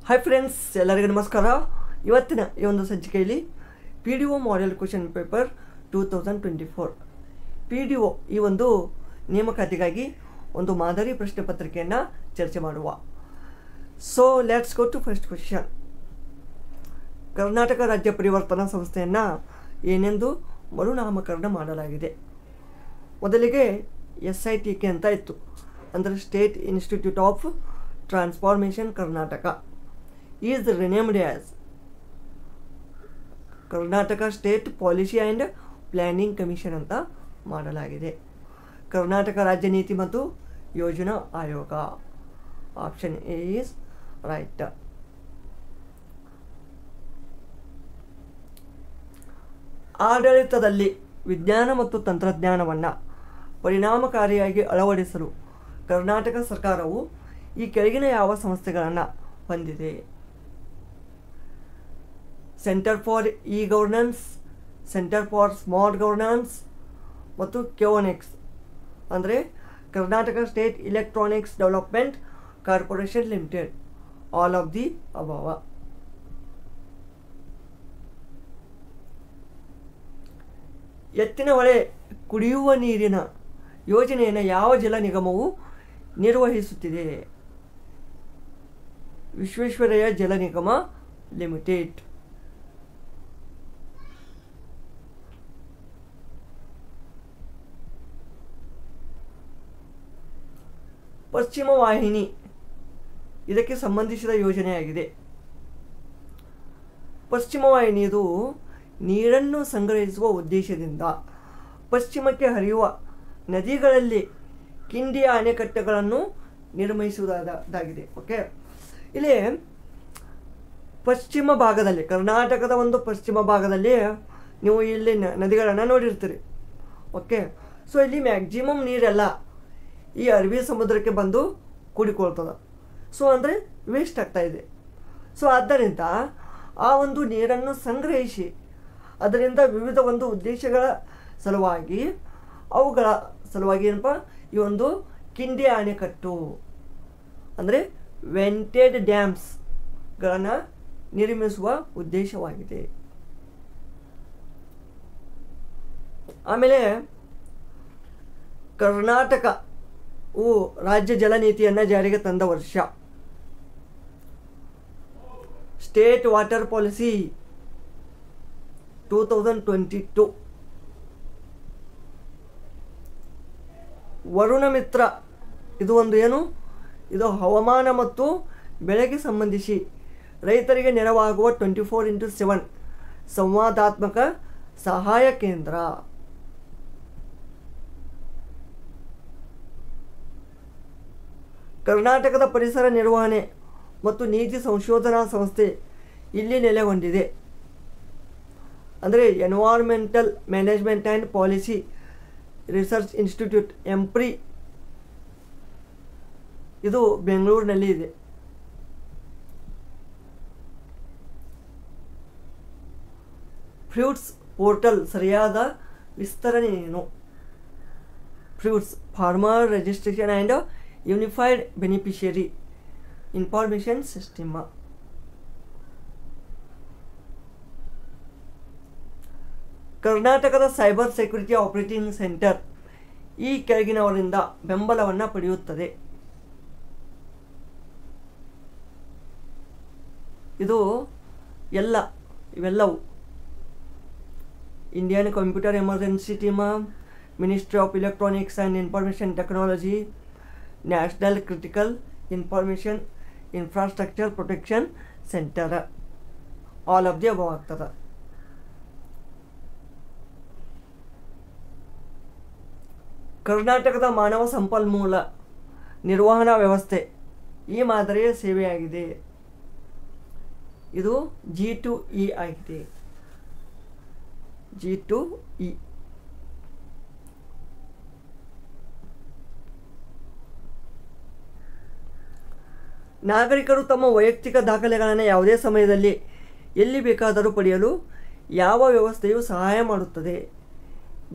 Hi friends, ಎಲ್ಲರಿಗೂ ನಮಸ್ಕಾರ. ಇವತ್ತಿನ ಈ ಒಂದು ಸಂಚಿಕೆಯಲ್ಲಿ PDO model question paper 2024 PDO ಈ ಒಂದು ನೇಮಕಾತಿಗಾಗಿ ಒಂದು ಮಾದರಿ ಪ್ರಶ್ನೆ ಪತ್ರಿಕೆಯನ್ನು ಚರ್ಚೆ ಮಾಡುವ. So let's go to first question. Karnataka ರಾಜ್ಯ ಪರಿವರ್ತನಾ ಸಂಸ್ಥೆಯನ್ನು ಏನೆಂದು ಮರುನಾಮಕರಣ ಮಾಡಲಾಗಿದೆ? ಮೊದಲಿಗೆ SITK ಅಂತ ಇತ್ತು, ಅಂದರೆ state institute of transformation Karnataka is renamed as Karnataka state policy and planning commission ಅಂತ ಮಾಡಲಾಗಿದೆ. ಕರ್ನಾಟಕ ರಾಜ್ಯ ನೀತಿ ಮತ್ತು ಯೋಜನಾ ಆಯೋಗ. Option A is right. ಆಡಳಿತದಲ್ಲಿ ವಿಜ್ಞಾನ ಮತ್ತು ತಂತ್ರಜ್ಞಾನವನ್ನು ಪರಿಣಾಮಕಾರಿಯಾಗಿ ಅಳವಡಿಸಲು ಕರ್ನಾಟಕ ಸರ್ಕಾರವು ಈ ಕೆಳಗಿನ ಯಾವ ಸಂಸ್ಥೆಗಳನ್ನು ಹೊಂದಿದೆ? Centre for e governance, centre for smart governance ಮತ್ತು ಕ್ಯೋನೆಕ್ಸ್, ಅಂದರೆ Karnataka state electronics development corporation limited. All of the above. Ettina Hole ಕುಡಿಯುವ ನೀರಿನ ಯೋಜನೆಯನ್ನು ಯಾವ ಜಲ ನಿಗಮವು ನಿರ್ವಹಿಸುತ್ತಿದೆ? ವಿಶ್ವೇಶ್ವರಯ್ಯ ಜಲ ನಿಗಮ ಲಿಮಿಟೆಡ್. ಪಶ್ಚಿಮ ವಾಹಿನಿ ಇದಕ್ಕೆ ಸಂಬಂಧಿಸಿದ ಯೋಜನೆಯಾಗಿದೆ. ಪಶ್ಚಿಮ ವಾಹಿನಿಯದು ನೀರನ್ನು ಸಂಗ್ರಹಿಸುವ ಉದ್ದೇಶದಿಂದ ಪಶ್ಚಿಮಕ್ಕೆ ಹರಿಯುವ ನದಿಗಳಲ್ಲಿ ಕಿಂಡಿ ಅಣೆಕಟ್ಟೆಗಳನ್ನು ನಿರ್ಮಿಸುವುದಾಗಿದೆ. ಓಕೆ, ಇಲ್ಲಿ ಪಶ್ಚಿಮ ಭಾಗದಲ್ಲಿ, ಕರ್ನಾಟಕದ ಒಂದು ಪಶ್ಚಿಮ ಭಾಗದಲ್ಲಿ ನೀವು ಇಲ್ಲಿ ನದಿಗಳನ್ನು ನೋಡಿರ್ತೀರಿ. ಓಕೆ, ಸೊ ಇಲ್ಲಿ ಮ್ಯಾಕ್ಸಿಮಮ್ ನೀರೆಲ್ಲ ಈ ಅರಬ್ಬಿ ಸಮುದ್ರಕ್ಕೆ ಬಂದು ಕೂಡಿಕೊಳ್ತದೆ. ಸೊ ಅಂದರೆ ವೇಸ್ಟ್ ಆಗ್ತಾಯಿದೆ. ಸೊ ಆದ್ದರಿಂದ ಆ ಒಂದು ನೀರನ್ನು ಸಂಗ್ರಹಿಸಿ ಅದರಿಂದ ವಿವಿಧ ಒಂದು ಉದ್ದೇಶಗಳ ಸಲುವಾಗಿ ಅವುಗಳ ಸಲುವಾಗಿ ಏನಪ್ಪ, ಈ ಒಂದು ಕಿಂಡಿ ಅಣೆಕಟ್ಟು ಅಂದರೆ ವೆಂಟೆಡ್ ಡ್ಯಾಮ್ಸ್ಗಳನ್ನು ನಿರ್ಮಿಸುವ ಉದ್ದೇಶವಾಗಿದೆ. ಆಮೇಲೆ ಕರ್ನಾಟಕ ರಾಜ್ಯ ಜಲ ನೀತಿಯನ್ನು ಜಾರಿಗೆ ತಂದ ವರ್ಷ. State water policy 2022. ವರುಣ ಮಿತ್ರ ಇದು ಒಂದು ಏನು, ಇದು ಹವಾಮಾನ ಮತ್ತು ಬೆಳೆಗೆ ಸಂಬಂಧಿಸಿ ರೈತರಿಗೆ ನೆರವಾಗುವ 24x7 ಸಂವಾದಾತ್ಮಕ ಸಹಾಯ ಕೇಂದ್ರ. ಕರ್ನಾಟಕದ ಪರಿಸರ ನಿರ್ವಹಣೆ ಮತ್ತು ನೀತಿ ಸಂಶೋಧನಾ ಸಂಸ್ಥೆ ಇಲ್ಲಿ ನೆಲೆಗೊಂಡಿದೆ, ಅಂದರೆ environmental management and policy research institute EMPRI. ಇದು ಬೆಂಗಳೂರಿನಲ್ಲಿ ಇದೆ. ಫ್ರೂಟ್ಸ್ ಪೋರ್ಟಲ್ ಸರಿಯಾದ ವಿಸ್ತರಣೆ ಏನು? Fruits farmer registration and unified beneficiary information system. ಕರ್ನಾಟಕದ ಸೈಬರ್ ಸೆಕ್ಯುರಿಟಿ ಆಪರೇಟಿಂಗ್ ಸೆಂಟರ್ ಈ ಕೆಳಗಿನವರಿಂದ ಬೆಂಬಲವನ್ನು ಪಡೆಯುತ್ತದೆ. ಇದು ಇವೆಲ್ಲವು Indian computer emergency team, ministry of electronics and information technology, national critical information infrastructure protection centre. All of the above ಆಗ್ತದೆ. ಕರ್ನಾಟಕದ ಮಾನವ ಸಂಪನ್ಮೂಲ ನಿರ್ವಹಣಾ ವ್ಯವಸ್ಥೆ ಈ ಮಾದರಿಯ ಸೇವೆಯಾಗಿದೆ. ಇದು G2E ಆಗಿದೆ. G2E. ನಾಗರಿಕರು ತಮ್ಮ ವೈಯಕ್ತಿಕ ದಾಖಲೆಗಳನ್ನು ಯಾವುದೇ ಸಮಯದಲ್ಲಿ ಎಲ್ಲಿ ಬೇಕಾದರೂ ಪಡೆಯಲು ಯಾವ ವ್ಯವಸ್ಥೆಯು ಸಹಾಯ ಮಾಡುತ್ತದೆ?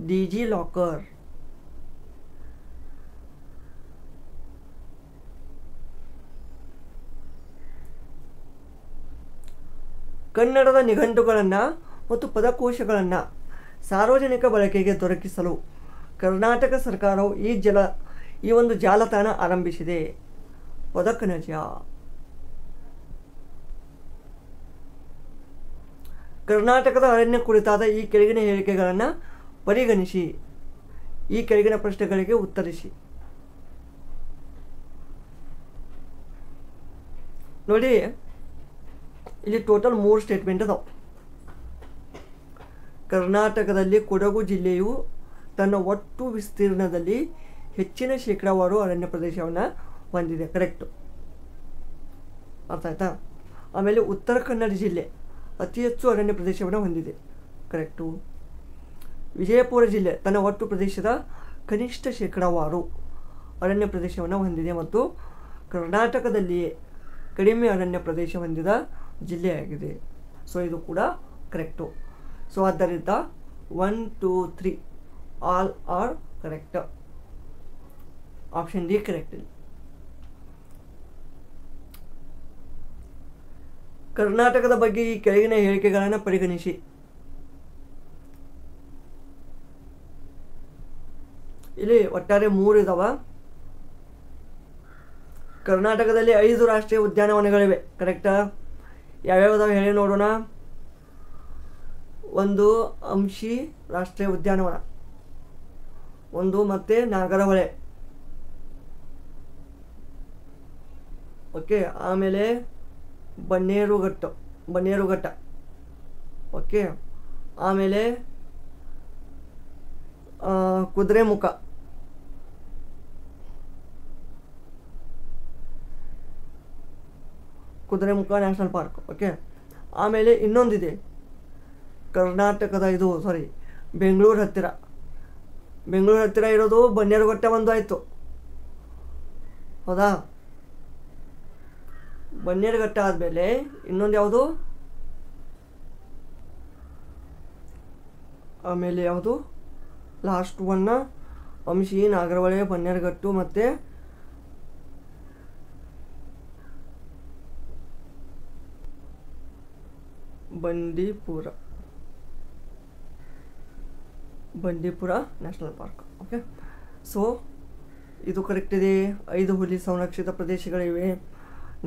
DigiLocker. ಕನ್ನಡದ ನಿಘಂಟುಗಳನ್ನು ಮತ್ತು ಪದಕೋಶಗಳನ್ನು ಸಾರ್ವಜನಿಕ ಬಳಕೆಗೆ ದೊರಕಿಸಲು ಕರ್ನಾಟಕ ಸರ್ಕಾರವು ಈ ಒಂದು ಜಾಲತಾಣ ಆರಂಭಿಸಿದೆ. ಪದಕನಜ. ಕರ್ನಾಟಕದ ಅರಣ್ಯ ಕುರಿತಾದ ಈ ಕೆಳಗಿನ ಹೇಳಿಕೆಗಳನ್ನು ಪರಿಗಣಿಸಿ ಈ ಕೆಳಗಿನ ಪ್ರಶ್ನೆಗಳಿಗೆ ಉತ್ತರಿಸಿ. ನೋಡಿ, ಇಲ್ಲಿ ಟೋಟಲ್ 3 ಸ್ಟೇಟ್ಮೆಂಟ್ ಅದಾವೆ. ಕರ್ನಾಟಕದಲ್ಲಿ ಕೊಡಗು ಜಿಲ್ಲೆಯು ತನ್ನ ಒಟ್ಟು ವಿಸ್ತೀರ್ಣದಲ್ಲಿ ಹೆಚ್ಚಿನ ಶೇಕಡಾವಾರು ಅರಣ್ಯ ಪ್ರದೇಶವನ್ನು ಹೊಂದಿದೆ. ಕರೆಕ್ಟು, ಅರ್ಥ ಆಯ್ತಾ? ಆಮೇಲೆ ಉತ್ತರ ಕನ್ನಡ ಜಿಲ್ಲೆ ಅತಿ ಹೆಚ್ಚು ಅರಣ್ಯ ಪ್ರದೇಶವನ್ನು ಹೊಂದಿದೆ. ಕರೆಕ್ಟು. ವಿಜಯಪುರ ಜಿಲ್ಲೆ ತನ್ನ ಒಟ್ಟು ಪ್ರದೇಶದ ಕನಿಷ್ಠ ಶೇಕಡಾವಾರು ಅರಣ್ಯ ಪ್ರದೇಶವನ್ನು ಹೊಂದಿದೆ ಮತ್ತು ಕರ್ನಾಟಕದಲ್ಲಿಯೇ ಕಡಿಮೆ ಅರಣ್ಯ ಪ್ರದೇಶ ಹೊಂದಿದ ಜಿಲ್ಲೆಯಾಗಿದೆ. ಸೊ ಇದು ಕೂಡ ಕರೆಕ್ಟು. ಸೊ ಆದ್ದರಿಂದ 1, 2, 3 all are correct. Option D correct. ಕರ್ನಾಟಕದ ಬಗ್ಗೆ ಈ ಕೆಳಗಿನ ಹೇಳಿಕೆಗಳನ್ನು ಪರಿಗಣಿಸಿ. ಇಲ್ಲಿ ಒಟ್ಟಾರೆ 3 ಇದಾವ. ಕರ್ನಾಟಕದಲ್ಲಿ 5 ರಾಷ್ಟ್ರೀಯ ಉದ್ಯಾನವನಗಳಿವೆ. ಕರೆಕ್ಟಾ? ಯಾವ್ಯಾವುದಾವೆ ಹೇಳಿ ನೋಡೋಣ. 1 ಅಂಶಿ ರಾಷ್ಟ್ರೀಯ ಉದ್ಯಾನವನ, 1 ಮತ್ತೆ ನಾಗರಹೊಳೆ. ಓಕೆ. ಆಮೇಲೆ ಬನ್ನೇರುಘಟ್ಟ. ಓಕೆ. ಆಮೇಲೆ ಕುದುರೆಮುಖ. National park. ಓಕೆ. ಆಮೇಲೆ ಇನ್ನೊಂದಿದೆ ಕರ್ನಾಟಕದ ಬೆಂಗಳೂರು ಹತ್ತಿರ ಇರೋದು ಬನ್ನೇರುಘಟ್ಟ ಒಂದು ಆಯಿತು. ಹೌದಾ? ಬನ್ನೇರುಘಟ್ಟ ಆದಮೇಲೆ ಇನ್ನೊಂದು ಯಾವುದು? ಆಮೇಲೆ ಯಾವುದು ಲಾಸ್ಟ್ ಒನ್ನ? ಅಂಶಿ, ನಾಗರಹೊಳೆ, ಬನ್ನೇರುಘಟ್ಟ ಮತ್ತು Bandipur national park. Okay. So ಇದು ಕರೆಕ್ಟ್ ಇದೆ. 5 ಹುಲಿ ಸಂರಕ್ಷಿತ ಪ್ರದೇಶಗಳಿವೆ,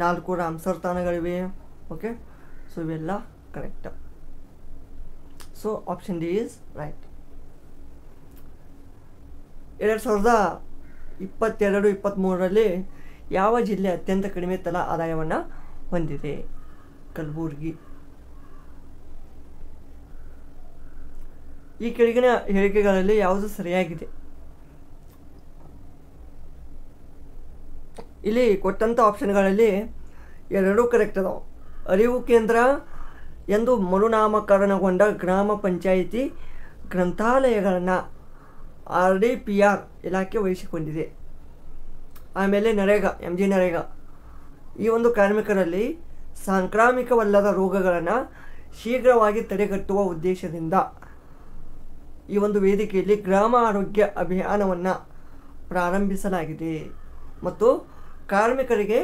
4 ರಾಮ್ಸರ್ ತಾಣಗಳಿವೆ. ಓಕೆ. ಸೊ ಇವೆಲ್ಲ correct. So option D is right. 2022-23ರಲ್ಲಿ ಯಾವ ಜಿಲ್ಲೆ ಅತ್ಯಂತ ಕಡಿಮೆ ತಲಾ ಆದಾಯವನ್ನು ಹೊಂದಿದೆ? ಕಲಬುರಗಿ. ಈ ಕೆಳಗಿನ ಹೇಳಿಕೆಗಳಲ್ಲಿ ಯಾವುದು ಸರಿಯಾಗಿದೆ? ಇಲ್ಲಿ ಕೊಟ್ಟಂಥ ಆಪ್ಷನ್ಗಳಲ್ಲಿ 2 ಕರೆಕ್ಟ್ ಅದಾವೆ. ಅರಿವು ಕೇಂದ್ರ ಎಂದು ಮರುನಾಮಕರಣಗೊಂಡ ಗ್ರಾಮ ಪಂಚಾಯಿತಿ ಗ್ರಂಥಾಲಯಗಳನ್ನು RDPR ಇಲಾಖೆ ವಹಿಸಿಕೊಂಡಿದೆ. ಆಮೇಲೆ MG ನರೇಗಾ ಈ ಒಂದು ಕಾರ್ಮಿಕರಲ್ಲಿ ಸಾಂಕ್ರಾಮಿಕವಲ್ಲದ ರೋಗಗಳನ್ನು ಶೀಘ್ರವಾಗಿ ತಡೆಗಟ್ಟುವ ಉದ್ದೇಶದಿಂದ ಈ ಒಂದು ವೇದಿಕೆಯಲ್ಲಿ ಗ್ರಾಮ ಆರೋಗ್ಯ ಅಭಿಯಾನವನ್ನು ಪ್ರಾರಂಭಿಸಲಾಗಿದೆ ಮತ್ತು ಕಾರ್ಮಿಕರಿಗೆ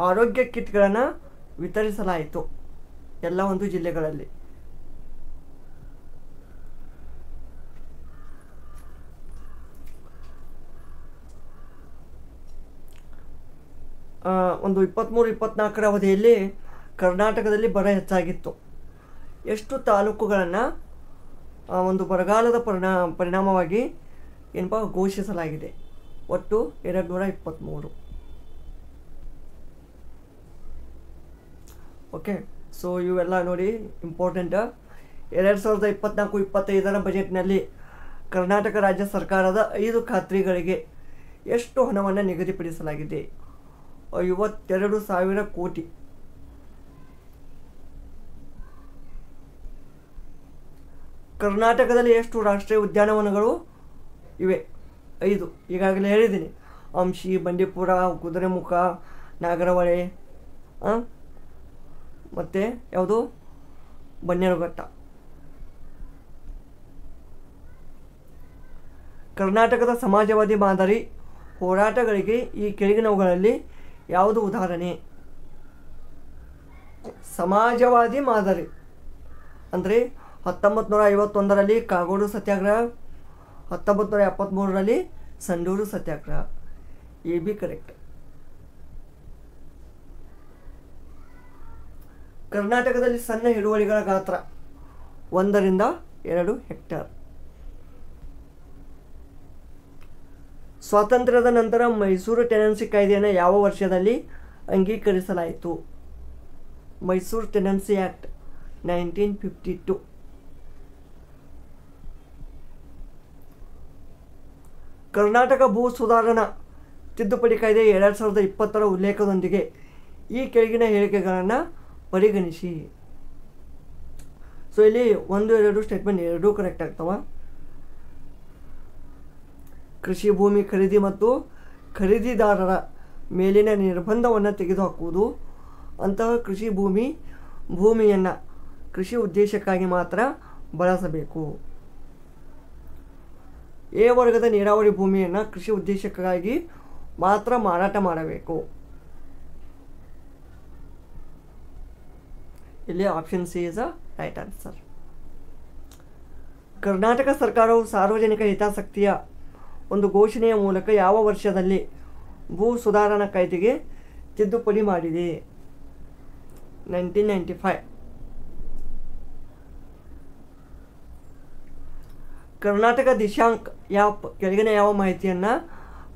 ಆರೋಗ್ಯ ಕಿಟ್ಗಳನ್ನು ವಿತರಿಸಲಾಯಿತು ಎಲ್ಲ ಒಂದು ಜಿಲ್ಲೆಗಳಲ್ಲಿ. ಒಂದು 23-24ರ ಅವಧಿಯಲ್ಲಿ ಕರ್ನಾಟಕದಲ್ಲಿ ಬರ ಹೆಚ್ಚಾಗಿತ್ತು. ಎಷ್ಟು ತಾಲೂಕುಗಳನ್ನು ಒಂದು ಬರಗಾಲದ ಪರಿಣಾಮವಾಗಿ ಏನಪ್ಪ ಘೋಷಿಸಲಾಗಿದೆ? ಒಟ್ಟು 223. ಓಕೆ. ಸೊ ಇವೆಲ್ಲ ನೋಡಿ ಇಂಪಾರ್ಟೆಂಟ್. 2024-25ರ ಬಜೆಟ್ನಲ್ಲಿ ಕರ್ನಾಟಕ ರಾಜ್ಯ ಸರ್ಕಾರದ 5 ಖಾತ್ರಿಗಳಿಗೆ ಎಷ್ಟು ಹಣವನ್ನು ನಿಗದಿಪಡಿಸಲಾಗಿದೆ? 52,000 ಕೋಟಿ. ಕರ್ನಾಟಕದಲ್ಲಿ ಎಷ್ಟು ರಾಷ್ಟ್ರೀಯ ಉದ್ಯಾನವನಗಳು ಇವೆ? 5. ಈಗಾಗಲೇ ಹೇಳಿದ್ದೀನಿ. ಅಂಶಿ, ಬಂಡೀಪುರ, ಕುದುರೆಮುಖ, ನಾಗರಹೊಳೆ ಮತ್ತು ಯಾವುದು ಬನ್ನೇರುಘಟ್ಟ. ಕರ್ನಾಟಕದ ಸಮಾಜವಾದಿ ಮಾದರಿ ಹೋರಾಟಗಳಿಗೆ ಈ ಕೆಳಗಿನವುಗಳಲ್ಲಿ ಯಾವುದು ಉದಾಹರಣೆ? ಸಮಾಜವಾದಿ ಮಾದರಿ ಅಂದರೆ 1951ರಲ್ಲಿ ಕಾಗೋಡು ಸತ್ಯಾಗ್ರಹ, 1973ರಲ್ಲಿ Sandur satyagraha. A B correct. ಕರ್ನಾಟಕದಲ್ಲಿ ಸಣ್ಣ ಹಿಡುವಳಿಗಳ ಗಾತ್ರ 1 ರಿಂದ 2 ಹೆಕ್ಟೇರ್. ಸ್ವಾತಂತ್ರ್ಯದ ನಂತರ ಮೈಸೂರು ಟೆನೆನ್ಸಿ ಕಾಯ್ದೆಯನ್ನು ಯಾವ ವರ್ಷದಲ್ಲಿ ಅಂಗೀಕರಿಸಲಾಯಿತು? Mysore tenancy act 1952. ಕರ್ನಾಟಕ ಭೂ ಸುಧಾರಣಾ ತಿದ್ದುಪಡಿ ಕಾಯ್ದೆ 2020ರ ಉಲ್ಲೇಖದೊಂದಿಗೆ ಈ ಕೆಳಗಿನ ಹೇಳಿಕೆಗಳನ್ನು ಪರಿಗಣಿಸಿ. ಸೊ ಇಲ್ಲಿ 1, 2 ಸ್ಟೇಟ್ಮೆಂಟ್ ಎರಡೂ ಕರೆಕ್ಟ್ ಆಗ್ತವೆ. ಕೃಷಿ ಭೂಮಿ ಖರೀದಿ ಮತ್ತು ಖರೀದಿದಾರರ ಮೇಲಿನ ನಿರ್ಬಂಧವನ್ನು ತೆಗೆದುಹಾಕುವುದು. ಅಂತಹ ಕೃಷಿ ಭೂಮಿಯನ್ನು ಕೃಷಿ ಉದ್ದೇಶಕ್ಕಾಗಿ ಮಾತ್ರ ಬಳಸಬೇಕು. ಎ ವರ್ಗದ ನೀರಾವರಿ ಭೂಮಿಯನ್ನು ಕೃಷಿ ಉದ್ದೇಶಕ್ಕಾಗಿ ಮಾತ್ರ ಮಾರಾಟ ಮಾಡಬೇಕು. ಇಲ್ಲಿ option C is a right answer. Karnataka ಸರ್ಕಾರವು ಸಾರ್ವಜನಿಕ ಹಿತಾಸಕ್ತಿಯ ಒಂದು ಘೋಷಣೆಯ ಮೂಲಕ ಯಾವ ವರ್ಷದಲ್ಲಿ ಭೂ ಸುಧಾರಣಾ ಕಾಯ್ದೆಗೆ ತಿದ್ದುಪಡಿ ಮಾಡಿದೆ? 1995. ಕರ್ನಾಟಕ ದಿಶಾಂಕ್ ಆ್ಯಪ್ ಕೆಳಗಿನ ಯಾವ ಮಾಹಿತಿಯನ್ನು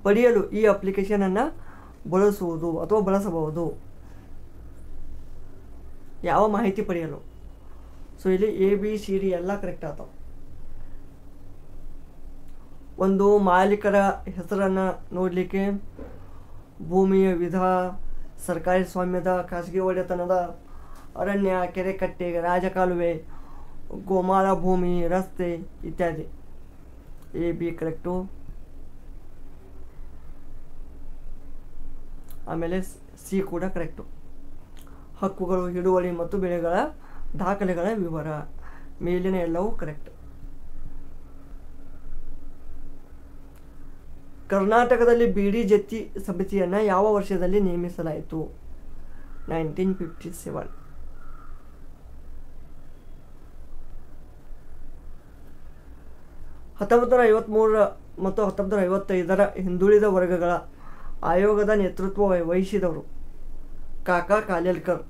ಪಡೆಯಲು ಈ ಅಪ್ಲಿಕೇಶನನ್ನು ಬಳಸುವುದು ಅಥವಾ ಬಳಸಬಹುದು? ಯಾವ ಮಾಹಿತಿ ಪಡೆಯಲು? ಸೊ ಇಲ್ಲಿ ಎ ಬಿ ಸಿ ಡಿ ಎಲ್ಲ ಕರೆಕ್ಟ್ ಆಗ್ತಾವೆ. ಒಂದು ಮಾಲೀಕರ ಹೆಸರನ್ನು ನೋಡಲಿಕ್ಕೆ, ಭೂಮಿಯ ವಿಧ, ಸರ್ಕಾರಿ ಸ್ವಾಮ್ಯದ, ಖಾಸಗಿ ಒಡೆತನದ, ಅರಣ್ಯ, ಕೆರೆಕಟ್ಟೆ, ರಾಜಕಾಲುವೆ, ಗೋಮಾಳ ಭೂಮಿ, ರಸ್ತೆ ಇತ್ಯಾದಿ. A B correct. ಆಮೇಲೆ ಸಿ ಕೂಡ ಕರೆಕ್ಟು. ಹಕ್ಕುಗಳು, ಹಿಡುವಳಿ ಮತ್ತು ಬೆಳೆಗಳ ದಾಖಲೆಗಳ ವಿವರ, ಮೇಲಿನ ಎಲ್ಲವೂ ಕರೆಕ್ಟ್. ಕರ್ನಾಟಕದಲ್ಲಿ ಬಿಡಿ ಜತ್ತಿ ಸಮಿತಿಯನ್ನು ಯಾವ ವರ್ಷದಲ್ಲಿ ನೇಮಿಸಲಾಯಿತು? 1957. ಮತ್ತು 1955ರ ಹಿಂದುಳಿದ ವರ್ಗಗಳ ಆಯೋಗದ ನೇತೃತ್ವ ವಹಿಸಿದವರು ಕಾಕಾ ಕಾಲೇಲ್ಕರ್.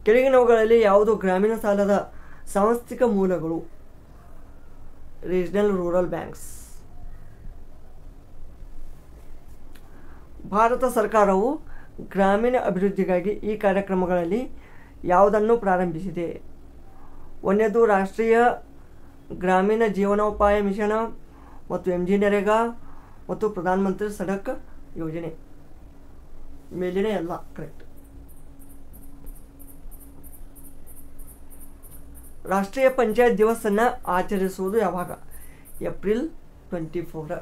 ಕೆಳಗಿನವುಗಳಲ್ಲಿ ಯಾವುದು ಗ್ರಾಮೀಣ ಸಾಲದ ಸಾಂಸ್ಥಿಕ ಮೂಲಗಳು? Regional rural banks. ಭಾರತ ಸರ್ಕಾರವು ಗ್ರಾಮೀಣ ಅಭಿವೃದ್ಧಿಗಾಗಿ ಈ ಕಾರ್ಯಕ್ರಮಗಳಲ್ಲಿ ಯಾವುದನ್ನು ಪ್ರಾರಂಭಿಸಿದೆ? 1ನೇದು ರಾಷ್ಟ್ರೀಯ ಗ್ರಾಮೀಣ ಜೀವನೋಪಾಯ ಮಿಷನ ಮತ್ತು MGNREGA ಮತ್ತು ಪ್ರಧಾನ ಮಂತ್ರಿ ಸಡಕ್ ಯೋಜನೆ. ಮೇಲಿನ ಎಲ್ಲ ಕರೆಕ್ಟ್. ರಾಷ್ಟ್ರೀಯ ಪಂಚಾಯತ್ ದಿವಸನ್ನು ಆಚರಿಸುವುದು ಯಾವಾಗ? ಏಪ್ರಿಲ್ 24.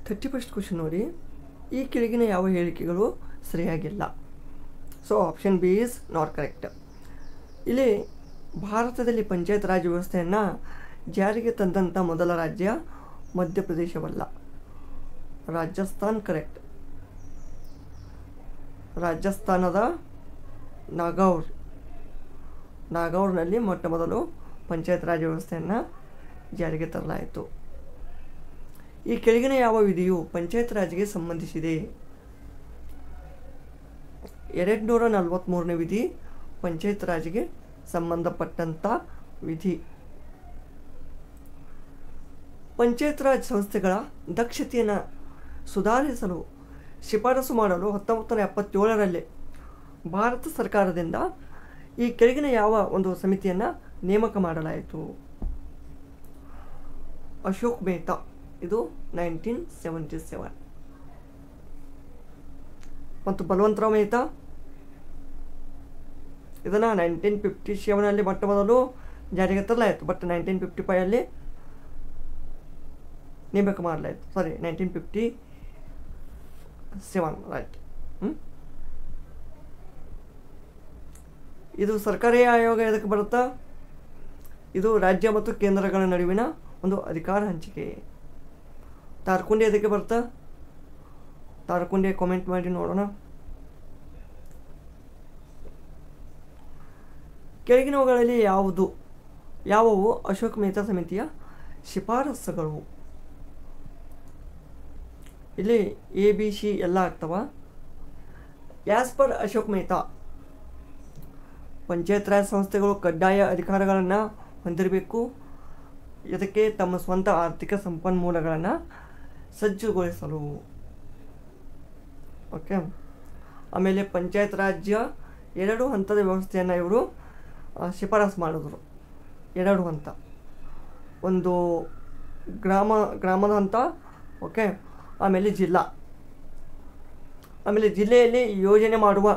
31st ಕ್ವೆಶ್ಚನ್ ನೋಡಿ. ಈ ಕೆಳಗಿನ ಯಾವ ಹೇಳಿಕೆಗಳು ಸರಿಯಾಗಿಲ್ಲ? So option B is not correct. ಇಲ್ಲಿ ಭಾರತದಲ್ಲಿ ಪಂಚಾಯತ್ ರಾಜ್ ವ್ಯವಸ್ಥೆಯನ್ನು ಜಾರಿಗೆ ತಂದಂಥ ಮೊದಲ ರಾಜ್ಯ ಮಧ್ಯಪ್ರದೇಶವಲ್ಲ, ರಾಜಸ್ಥಾನ್ ಕರೆಕ್ಟ್. ರಾಜಸ್ಥಾನದ ನಾಗೌರ್ನಲ್ಲಿ ಮೊಟ್ಟ ಮೊದಲು ಪಂಚಾಯತ್ ರಾಜ್ ವ್ಯವಸ್ಥೆಯನ್ನು ಜಾರಿಗೆ ತರಲಾಯಿತು. ಈ ಕೆಳಗಿನ ಯಾವ ವಿಧಿಯು ಪಂಚಾಯತ್ ರಾಜ್ಗೆ ಸಂಬಂಧಿಸಿದೆ? 243ನೇ ವಿಧಿ ಪಂಚಾಯತ್ ರಾಜ್ಗೆ ಸಂಬಂಧಪಟ್ಟಂಥ ವಿಧಿ. ಪಂಚಾಯತ್ ರಾಜ್ ಸಂಸ್ಥೆಗಳ ದಕ್ಷತೆಯನ್ನು ಸುಧಾರಿಸಲು ಶಿಫಾರಸು ಮಾಡಲು 1977ರಲ್ಲಿ ಭಾರತ ಸರ್ಕಾರದಿಂದ ಈ ಕೆಳಗಿನ ಯಾವ ಒಂದು ಸಮಿತಿಯನ್ನು ನೇಮಕ ಮಾಡಲಾಯಿತು? ಅಶೋಕ್ ಮೆಹ್ತಾ. ಇದು 1977. ಮತ್ತು ಬಲವಂತರಾವ್ ಮೆಹ್ತಾ ಇದನ್ನು 1957ರಲ್ಲಿ ಮೊಟ್ಟ ಮೊದಲು ಜಾರಿಗೆ ತರಲಾಯಿತು. ಬಟ್ 1955 ನೇಮಕ ಮಾಡಲಾಯಿತು. 1957 ರೈಟ್. ಇದು ಸರ್ಕಾರಿ ಆಯೋಗ ಎದಕ್ಕೆ ಬರುತ್ತಾ? ಇದು ರಾಜ್ಯ ಮತ್ತು ಕೇಂದ್ರಗಳ ನಡುವಿನ ಒಂದು ಅಧಿಕಾರ ಹಂಚಿಕೆ. ತಾರ್ಕುಂಡಿ ಎದಕ್ಕೆ ಬರುತ್ತಾ? ತಾರಕುಂಡೆ ಕಾಮೆಂಟ್ ಮಾಡಿ ನೋಡೋಣ. ಕೆಳಗಿನವುಗಳಲ್ಲಿ ಯಾವುವು ಅಶೋಕ್ ಮೆಹ್ತಾ ಸಮಿತಿಯ ಶಿಫಾರಸುಗಳು? ಇಲ್ಲಿ ABC ಎಲ್ಲ ಆಗ್ತವ. ಆ್ಯಸ್ ಪರ್ ಅಶೋಕ್ ಮೆಹ್ತಾ, ಪಂಚಾಯತ್ ರಾಜ್ ಸಂಸ್ಥೆಗಳು ಕಡ್ಡಾಯ ಅಧಿಕಾರಗಳನ್ನು ಹೊಂದಿರಬೇಕು. ಇದಕ್ಕೆ ತಮ್ಮ ಸ್ವಂತ ಆರ್ಥಿಕ ಸಂಪನ್ಮೂಲಗಳನ್ನು ಸಜ್ಜುಗೊಳಿಸಲು. ಓಕೆ. ಆಮೇಲೆ ಪಂಚಾಯತ್ ರಾಜ್ಯ 2 ಹಂತದ ವ್ಯವಸ್ಥೆಯನ್ನು ಇವರು ಶಿಫಾರಸು ಮಾಡಿದ್ರು. 2 ಹಂತ, ಒಂದು ಗ್ರಾಮದ ಹಂತ, ಓಕೆ, ಆಮೇಲೆ ಜಿಲ್ಲಾ. ಆಮೇಲೆ ಜಿಲ್ಲೆಯಲ್ಲಿ ಯೋಜನೆ ಮಾಡುವ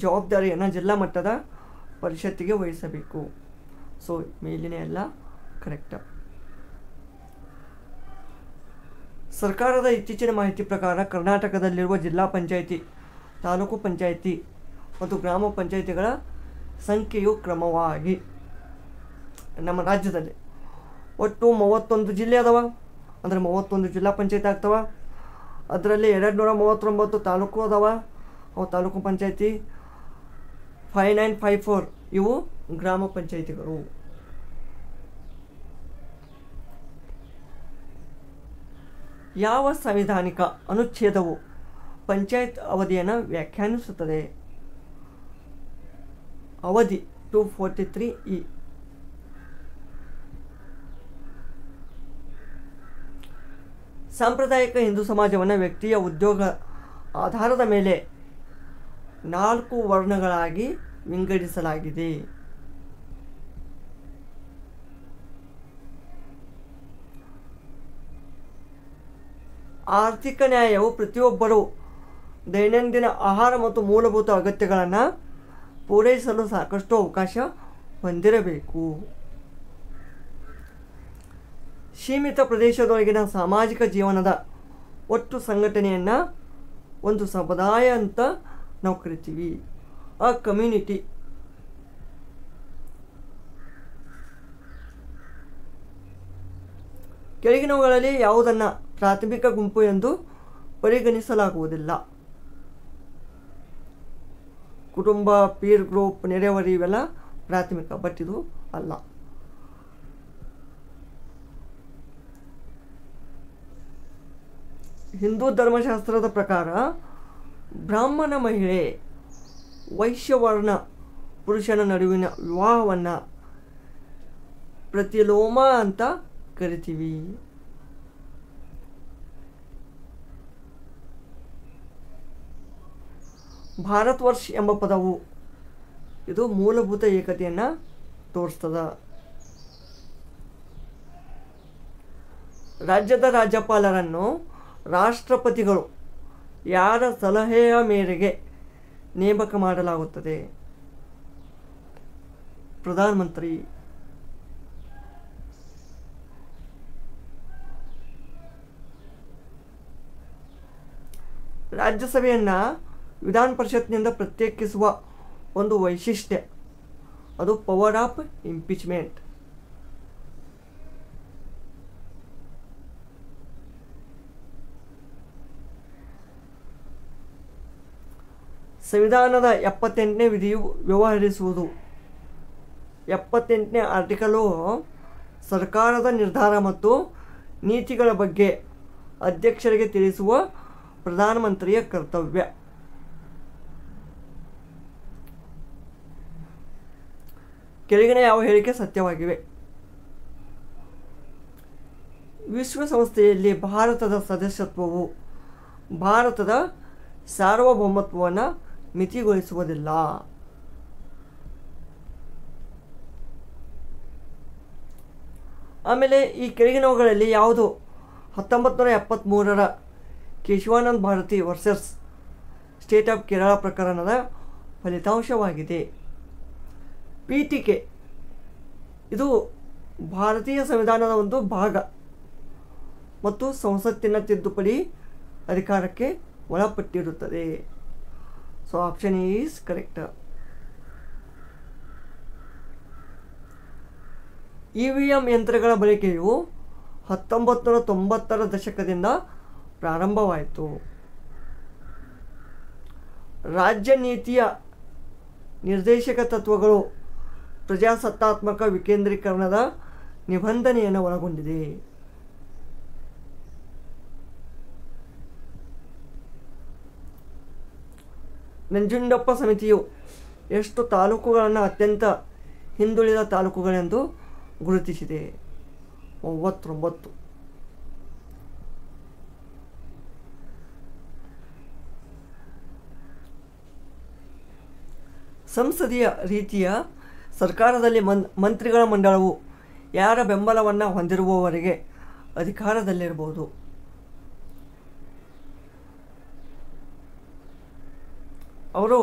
ಜವಾಬ್ದಾರಿಯನ್ನು ಜಿಲ್ಲಾ ಮಟ್ಟದ ಪರಿಷತ್ತಿಗೆ ವಹಿಸಬೇಕು. ಸೊ ಮೇಲಿನ ಎಲ್ಲ ಕರೆಕ್ಟ್. ಸರ್ಕಾರದ ಇತ್ತೀಚಿನ ಮಾಹಿತಿ ಪ್ರಕಾರ ಕರ್ನಾಟಕದಲ್ಲಿರುವ ಜಿಲ್ಲಾ ಪಂಚಾಯಿತಿ, ತಾಲೂಕು ಪಂಚಾಯಿತಿ ಮತ್ತು ಗ್ರಾಮ ಪಂಚಾಯಿತಿಗಳ ಸಂಖ್ಯೆಯು ಕ್ರಮವಾಗಿ ನಮ್ಮ ರಾಜ್ಯದಲ್ಲಿ ಒಟ್ಟು 31 ಜಿಲ್ಲೆ ಅದಾವ. ಅಂದರೆ 31 ಜಿಲ್ಲಾ ಪಂಚಾಯತಿ ಆಗ್ತವ. ಅದರಲ್ಲಿ 239 ತಾಲೂಕು ಅದಾವ, ಅವು ತಾಲೂಕು ಪಂಚಾಯತಿ. 5954 ಇವು ಗ್ರಾಮ ಪಂಚಾಯಿತಿಗಳು. ಯಾವ ಸಂವಿಧಾನಿಕ ಅನುಚ್ಛೇದವು ಪಂಚಾಯತ್ ಅವಧಿಯನ್ನು ವ್ಯಾಖ್ಯಾನಿಸುತ್ತದೆ? ಅವಧಿ 243E. ಸಾಂಪ್ರದಾಯಿಕ ಹಿಂದೂ ಸಮಾಜವನ್ನು ವ್ಯಕ್ತಿಯ ಉದ್ಯೋಗ ಆಧಾರದ ಮೇಲೆ 4 ವರ್ಣಗಳಾಗಿ ವಿಂಗಡಿಸಲಾಗಿದೆ. ಆರ್ಥಿಕ ನ್ಯಾಯವು ಪ್ರತಿಯೊಬ್ಬರೂ ದೈನಂದಿನ ಆಹಾರ ಮತ್ತು ಮೂಲಭೂತ ಅಗತ್ಯಗಳನ್ನು ಪೂರೈಸಲು ಸಾಕಷ್ಟು ಅವಕಾಶ ಹೊಂದಿರಬೇಕು. ಸೀಮಿತ ಪ್ರದೇಶದೊಳಗಿನ ಸಾಮಾಜಿಕ ಜೀವನದ ಒಟ್ಟು ಸಂಘಟನೆಯನ್ನು ಒಂದು ಸಮುದಾಯ ಅಂತ ನಾವು ಕರಿತೀವಿ, ಆ ಕಮ್ಯುನಿಟಿ. ಕೆಳಗಿನವುಗಳಲ್ಲಿ ಯಾವುದನ್ನು ಪ್ರಾಥಮಿಕ ಗುಂಪು ಎಂದು ಪರಿಗಣಿಸಲಾಗುವುದಿಲ್ಲ? ಕುಟುಂಬ, ಪೀರ್ ಗ್ರೂಪ್, ನೆರೆಹೊರೆ ಇವೆಲ್ಲ ಪ್ರಾಥಮಿಕ, ಬಟ್ ಇದು ಅಲ್ಲ. ಹಿಂದೂ ಧರ್ಮಶಾಸ್ತ್ರದ ಪ್ರಕಾರ ಬ್ರಾಹ್ಮಣ ಮಹಿಳೆ, ವೈಶ್ಯವರ್ಣ ಪುರುಷನ ನಡುವಿನ ವಿವಾಹವನ್ನು ಪ್ರತಿಲೋಮ ಅಂತ ಕರಿತೀವಿ. ಭಾರತ್ ವರ್ಷ ಎಂಬ ಪದವು ಇದು ಮೂಲಭೂತ ಏಕತೆಯನ್ನು ತೋರಿಸ್ತದ. ರಾಜ್ಯದ ರಾಜ್ಯಪಾಲರನ್ನು ರಾಷ್ಟ್ರಪತಿಗಳು ಯಾರ ಸಲಹೆಯ ಮೇರೆಗೆ ನೇಮಕ ಮಾಡಲಾಗುತ್ತದೆ? ಪ್ರಧಾನಮಂತ್ರಿ. ರಾಜ್ಯಸಭೆಯನ್ನು ವಿಧಾನ ಪರಿಷತ್ನಿಂದ ಪ್ರತ್ಯೇಕಿಸುವ ಒಂದು ವೈಶಿಷ್ಟ್ಯ, ಅದು ಪವರ್ ಆಫ್ ಇಂಪೀಚ್ಮೆಂಟ್. ಸಂವಿಧಾನದ 78ನೇ ವಿಧಿಯು ವ್ಯವಹರಿಸುವುದು. 78ನೇ ಆರ್ಟಿಕಲು ಸರ್ಕಾರದ ನಿರ್ಧಾರ ಮತ್ತು ನೀತಿಗಳ ಬಗ್ಗೆ ಅಧ್ಯಕ್ಷರಿಗೆ ತಿಳಿಸುವ ಪ್ರಧಾನಮಂತ್ರಿಯ ಕರ್ತವ್ಯ. ಕೆಳಗಿನ ಯಾವ ಹೇಳಿಕೆ ಸತ್ಯವಾಗಿವೆ? ವಿಶ್ವಸಂಸ್ಥೆಯಲ್ಲಿ ಭಾರತದ ಸದಸ್ಯತ್ವವು ಭಾರತದ ಸಾರ್ವಭೌಮತ್ವವನ್ನು ಮಿತಿಗೊಳಿಸುವುದಿಲ್ಲ. ಆಮೇಲೆ ಈ ಕೆಳಗಿನವುಗಳಲ್ಲಿ ಯಾವುದು 1973ರ Kesavananda Bharati versus state of Kerala ಪ್ರಕರಣದ ಫಲಿತಾಂಶವಾಗಿದೆ? ಪೀಠಿಕೆ ಇದು ಭಾರತೀಯ ಸಂವಿಧಾನದ ಒಂದು ಭಾಗ ಮತ್ತು ಸಂಸತ್ತಿನ ತಿದ್ದುಪಡಿ ಅಧಿಕಾರಕ್ಕೆ ಒಳಪಟ್ಟಿರುತ್ತದೆ. So option is correct. EVM ಯಂತ್ರಗಳ ಬಳಕೆಯು 1990ರ ದಶಕದಿಂದ ಪ್ರಾರಂಭವಾಯಿತು. ರಾಜ್ಯ ನೀತಿಯ ನಿರ್ದೇಶಕ ತತ್ವಗಳು ಪ್ರಜಾಸತ್ತಾತ್ಮಕ ವಿಕೇಂದ್ರೀಕರಣದ ನಿಬಂಧನೆಯನ್ನು ಒಳಗೊಂಡಿದೆ. ನಂಜುಂಡಪ್ಪ ಸಮಿತಿಯು ಎಷ್ಟು ತಾಲೂಕುಗಳನ್ನು ಅತ್ಯಂತ ಹಿಂದುಳಿದ ತಾಲೂಕುಗಳೆಂದು ಗುರುತಿಸಿದೆ? 39. ಸಂಸದೀಯ ರೀತಿಯ ಸರ್ಕಾರದಲ್ಲಿ ಮಂತ್ರಿಗಳ ಮಂಡಳವು ಯಾರ ಬೆಂಬಲವನ್ನು ಹೊಂದಿರುವವರೆಗೆ ಅಧಿಕಾರದಲ್ಲಿರಬಹುದು? ಅವರು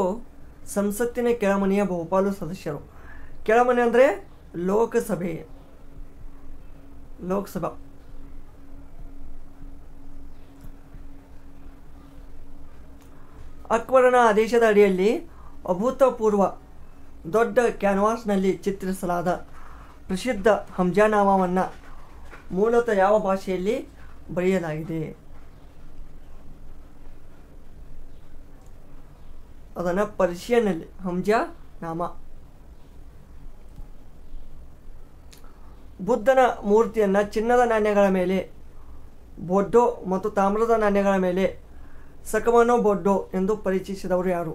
ಸಂಸತ್ತಿನ ಕೆಳಮನೆಯ ಬಹುಪಾಲು ಸದಸ್ಯರು. ಕೆಳಮನೆ ಅಂದರೆ ಲೋಕಸಭಾ. ಅಕ್ಬರನ ಆದೇಶದ ಅಡಿಯಲ್ಲಿ ಅಭೂತಪೂರ್ವ ದೊಡ್ಡ ಕ್ಯಾನ್ವಾಸ್ನಲ್ಲಿ ಚಿತ್ರಿಸಲಾದ ಪ್ರಸಿದ್ಧ ಹಂಜಾನಾಮಾವನ್ನು ಮೂಲತಃ ಯಾವ ಭಾಷೆಯಲ್ಲಿ ಬರೆಯಲಾಗಿದೆ? ಅದನ್ನು ಪರ್ಷಿಯನ್ನಲ್ಲಿ ಹಂಜಾನಾಮ. ಬುದ್ಧನ ಮೂರ್ತಿಯನ್ನು ಚಿನ್ನದ ನಾಣ್ಯಗಳ ಮೇಲೆ ಬೊಡ್ಡೋ ಮತ್ತು ತಾಮ್ರದ ನಾಣ್ಯಗಳ ಮೇಲೆ ಸಕಮನೋ ಬೊಡ್ಡೋ ಎಂದು ಪರಿಚಯಿಸಿದವರು ಯಾರು?